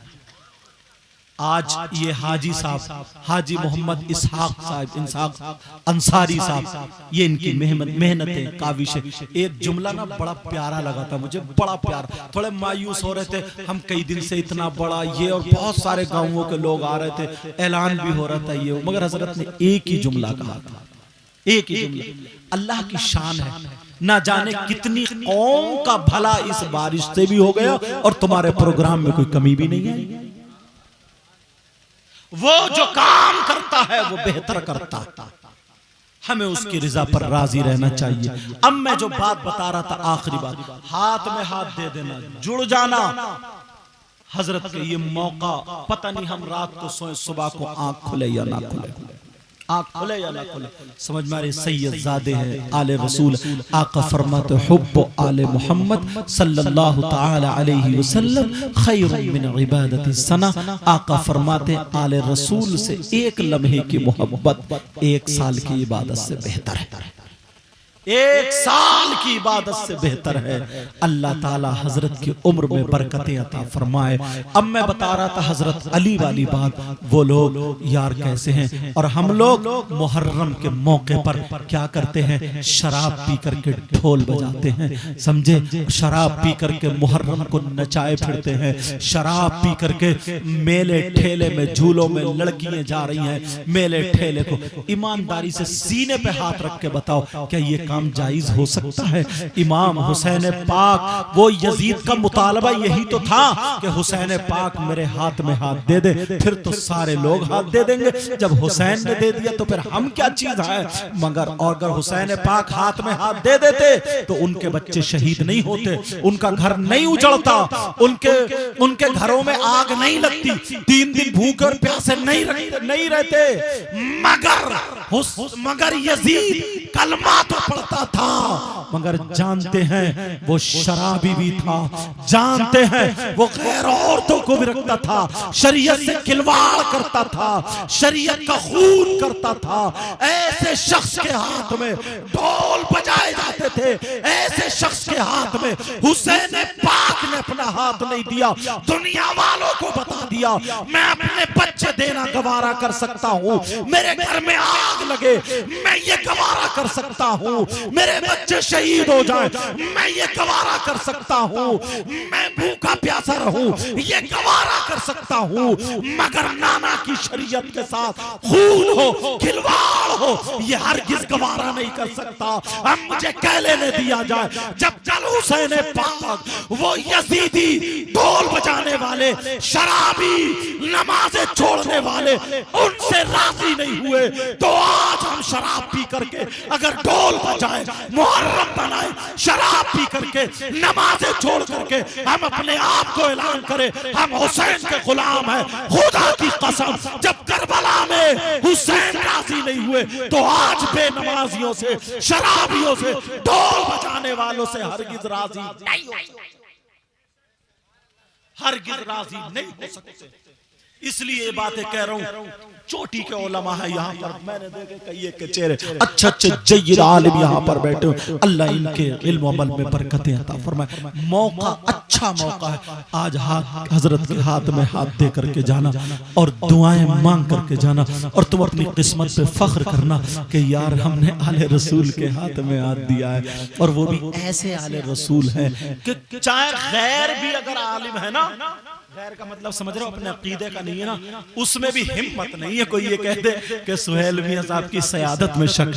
आज ये हाजी साहब, हाजी मोहम्मद इसहाक साहब अंसारी साहब, ये इनकी मेहनतें, काविशें। एक जुमला ना बड़ा प्यारा लगा था मुझे, बड़ा प्यारा। थोड़े मायूस हो रहे थे हम, कई दिन से इतना बड़ा ये, और बहुत सारे गांवों के लोग आ रहे थे, ऐलान भी हो रहा था ये, मगर हजरत ने एक ही जुमला कहा था, एक ही जुमला। अल्लाह की शान है, ना जाने कितनी कौम का भला इस बारिश से भी हो गया और तुम्हारे प्रोग्राम में कोई कमी भी नहीं आई। वो जो काम करता है वो बेहतर करता है। हमें उसकी रिजा पर राजी रहना चाहिए। अब मैं जो बात बता रहा था, आखिरी बात, हाथ में हाथ दे देना, जुड़ जाना। हजरत के ये मौका, पता नहीं हम रात को सोए सुबह को आंख खुले या ना खुले, आंख खुले या ना खुले, समझ में आ रही। सैयद ज़ादे हैं आले रसूल, आका फरमाते हुब्बु आले मोहम्मद सल्लल्लाहु ताला अलैहि वसल्लम खैरुम मिन इबादति सना। आका फरमाते आले रसूल से एक लम्हे की मोहब्बत 1 साल की इबादत से बेहतर है, 1 साल की इबादत से बेहतर है। अल्लाह ताला हजरत की उम्र में बरकतें अता फरमाए। अब मैं बता रहा था हजरत अली वाली बात, वो लोग यार कैसे हैं, और हम लोग मुहर्रम के मौके पर क्या करते हैं, शराब पी करके ढोल बजाते हैं, समझे, शराब पी करके मुहर्रम को नचाए फिरते हैं, शराब पी करके मेले ठेले में झूलों में लड़कियां जा रही हैं, मेले ठेले को। ईमानदारी से सीने पे हाथ रख के बताओ, क्या ये काम जायज हो सकता है? इमाम हुसैन पाक, वो यजीद का मुतालबा यही तो था कि हुसैन पाक मेरे हाथ में हाथ दे दे, फिर तो सारे लोग हाथ दे देंगे। जब हुसैन ने दे दिया तो फिर हम क्या चीज है? मगर अगर हुसैन पाक हाथ में हाथ दे देते तो उनके बच्चे शहीद नहीं होते, उनका घर नहीं उजड़ता, उनके घरों में आग नहीं लगती, 3 दिन भूखे और प्यासे नहीं रहते। मगर यजीद कलमा तो पढ़ता था, मगर जानते हैं वो शराबी भी था, जानते हैं वो गैर औरतों को भी रखता था, शरीयत से खिलवाड़ करता था, शरीयत का खून करता था। ऐसे शख्स के हाथ में ढोल बजाए जाते थे, ऐसे शख्स के हाथ में हुसैन पाक ने अपना हाथ नहीं दिया, दुनिया वालों को बता दिया मैं अपने बच्चे देना गवारा कर सकता हूँ, मेरे घर में आग लगे मैं ये गवारा कर सकता हूँ, मेरे बच्चे शहीद हो जाएं मैं ये गवारा कर सकता हूँ, मैं भूखा प्यासा रहूं ये गवारा कर सकता हूँ, मगर नाना की शरीयत के साथ खून हो, खिलवाड़ हो, ये हरगिज गवारा नहीं कर सकता। अब मुझे कह लेने दिया जाए, जब कल हुसैन पाक वो यजीदी ढोल बजाने वाले, शराबी, नमाजें छोड़ने वाले उनसे राजी नहीं हुए, तो आज हम शराब पी करके अगर ढोल बजाए, मुहर्रम बनाए, शराब पी करके, नमाजें छोड़ करके हम अपने आप को ऐलान करें हम हुसैन के गुलाम हैं, खुदा की कसम जब करबला में हुसैन राजी नहीं हुए तो आज बेनमाजियों से, शराबियों से, ढोल बजाने वालों से हरगिज राजी नहीं हो सकते, हरगिज राजी नहीं हो सकते। इसलिए ये बातें कह रहा हूं, चोटी के उलमा है यहाँ पर, मैंने देखे कई के चेहरे अच्छे जय्यद आलिम यहाँ पर बैठे, अल्लाह इनके इल्म अमल में बरकतें अता फरमाए। मौका, अच्छा मौका है, आज हाथ हजरत के हाथ में हाथ दे करके जाना और दुआएं मांग करके जाना, और तुम अपनी किस्मत पे फख्र करना कि यार हमने आले रसूल के हाथ में हाथ दिया है, और वो भी ऐसे आले रसूल है कि चाहे गैर भी अगर आलिम है ना, गैर का मतलब समझ रहे हो, अपने अकीदे का नहीं है ना, उसमें भी हिम्मत नहीं है कोई ये कह दे कि सुहेल मियां साहब की सयादत में शक,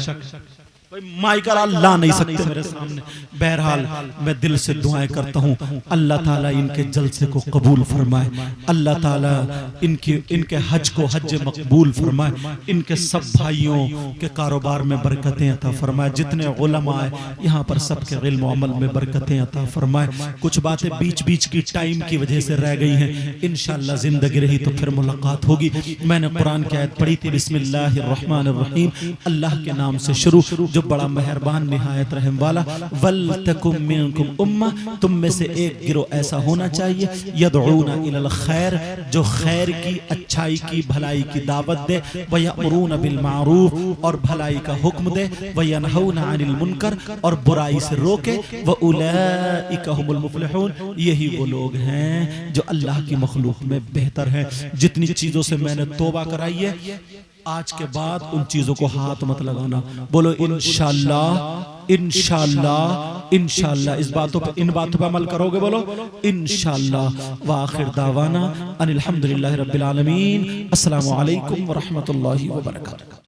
कोई माइकल ला नहीं सकते मेरे सामने। बहरहाल मैं दिल से दुआएं करता हूँ, अल्लाह ताला इनके जलसे को कबूल फरमाए, अल्लाह ताला इनके हज को हज मकबूल फरमाए, इनके सब भाइयों के कारोबार में बरकतें अता फरमाए, जितने उलमा है यहाँ पर सबके इल्म अमल में बरकतें अता फरमाए। कुछ बातें बीच बीच की टाइम की वजह से रह गई हैं, इंशाअल्लाह जिंदगी रही तो फिर मुलाकात होगी। मैंने कुरान की आयत पढ़ी थी, बिस्मिल्लाहिर्रहमानिर्रहीम, अल्लाह के नाम से शुरू, जो बड़ा मेहरबान निहायत रहम वाला। वल तकुम मिनकुम उम्मा, तुम में से एक गिरोह ऐसा होना चाहिए, यदऊना इलल खैर, जो खैर की, अच्छाई की, भलाई की दावत दे, व यअमुरूना बिल मारूफ, और भलाई का हुक्म दे, व यनहौना अनिल मुनकर, और बुराई से रोके, व उलाइका हुमुल मुफलिहून, यही वो लोग हैं जो अल्लाह की मखलूक में बेहतर हैं। जितनी चीजों से मैंने तौबा कराई है, आज के बाद उन चीजों को हाथ मत लगाना। बोलो इंशाअल्लाह, इंशाअल्लाह, इंशाअल्लाह, इन बातों पे अमल करोगे, बोलो इंशाअल्लाह। व आखिर दावाना अनिल हम्दुलिल्लाहि रब्बिल आलमीन। अस्सलामु अलैकुम व रहमतुल्लाहि व बरकातुहू।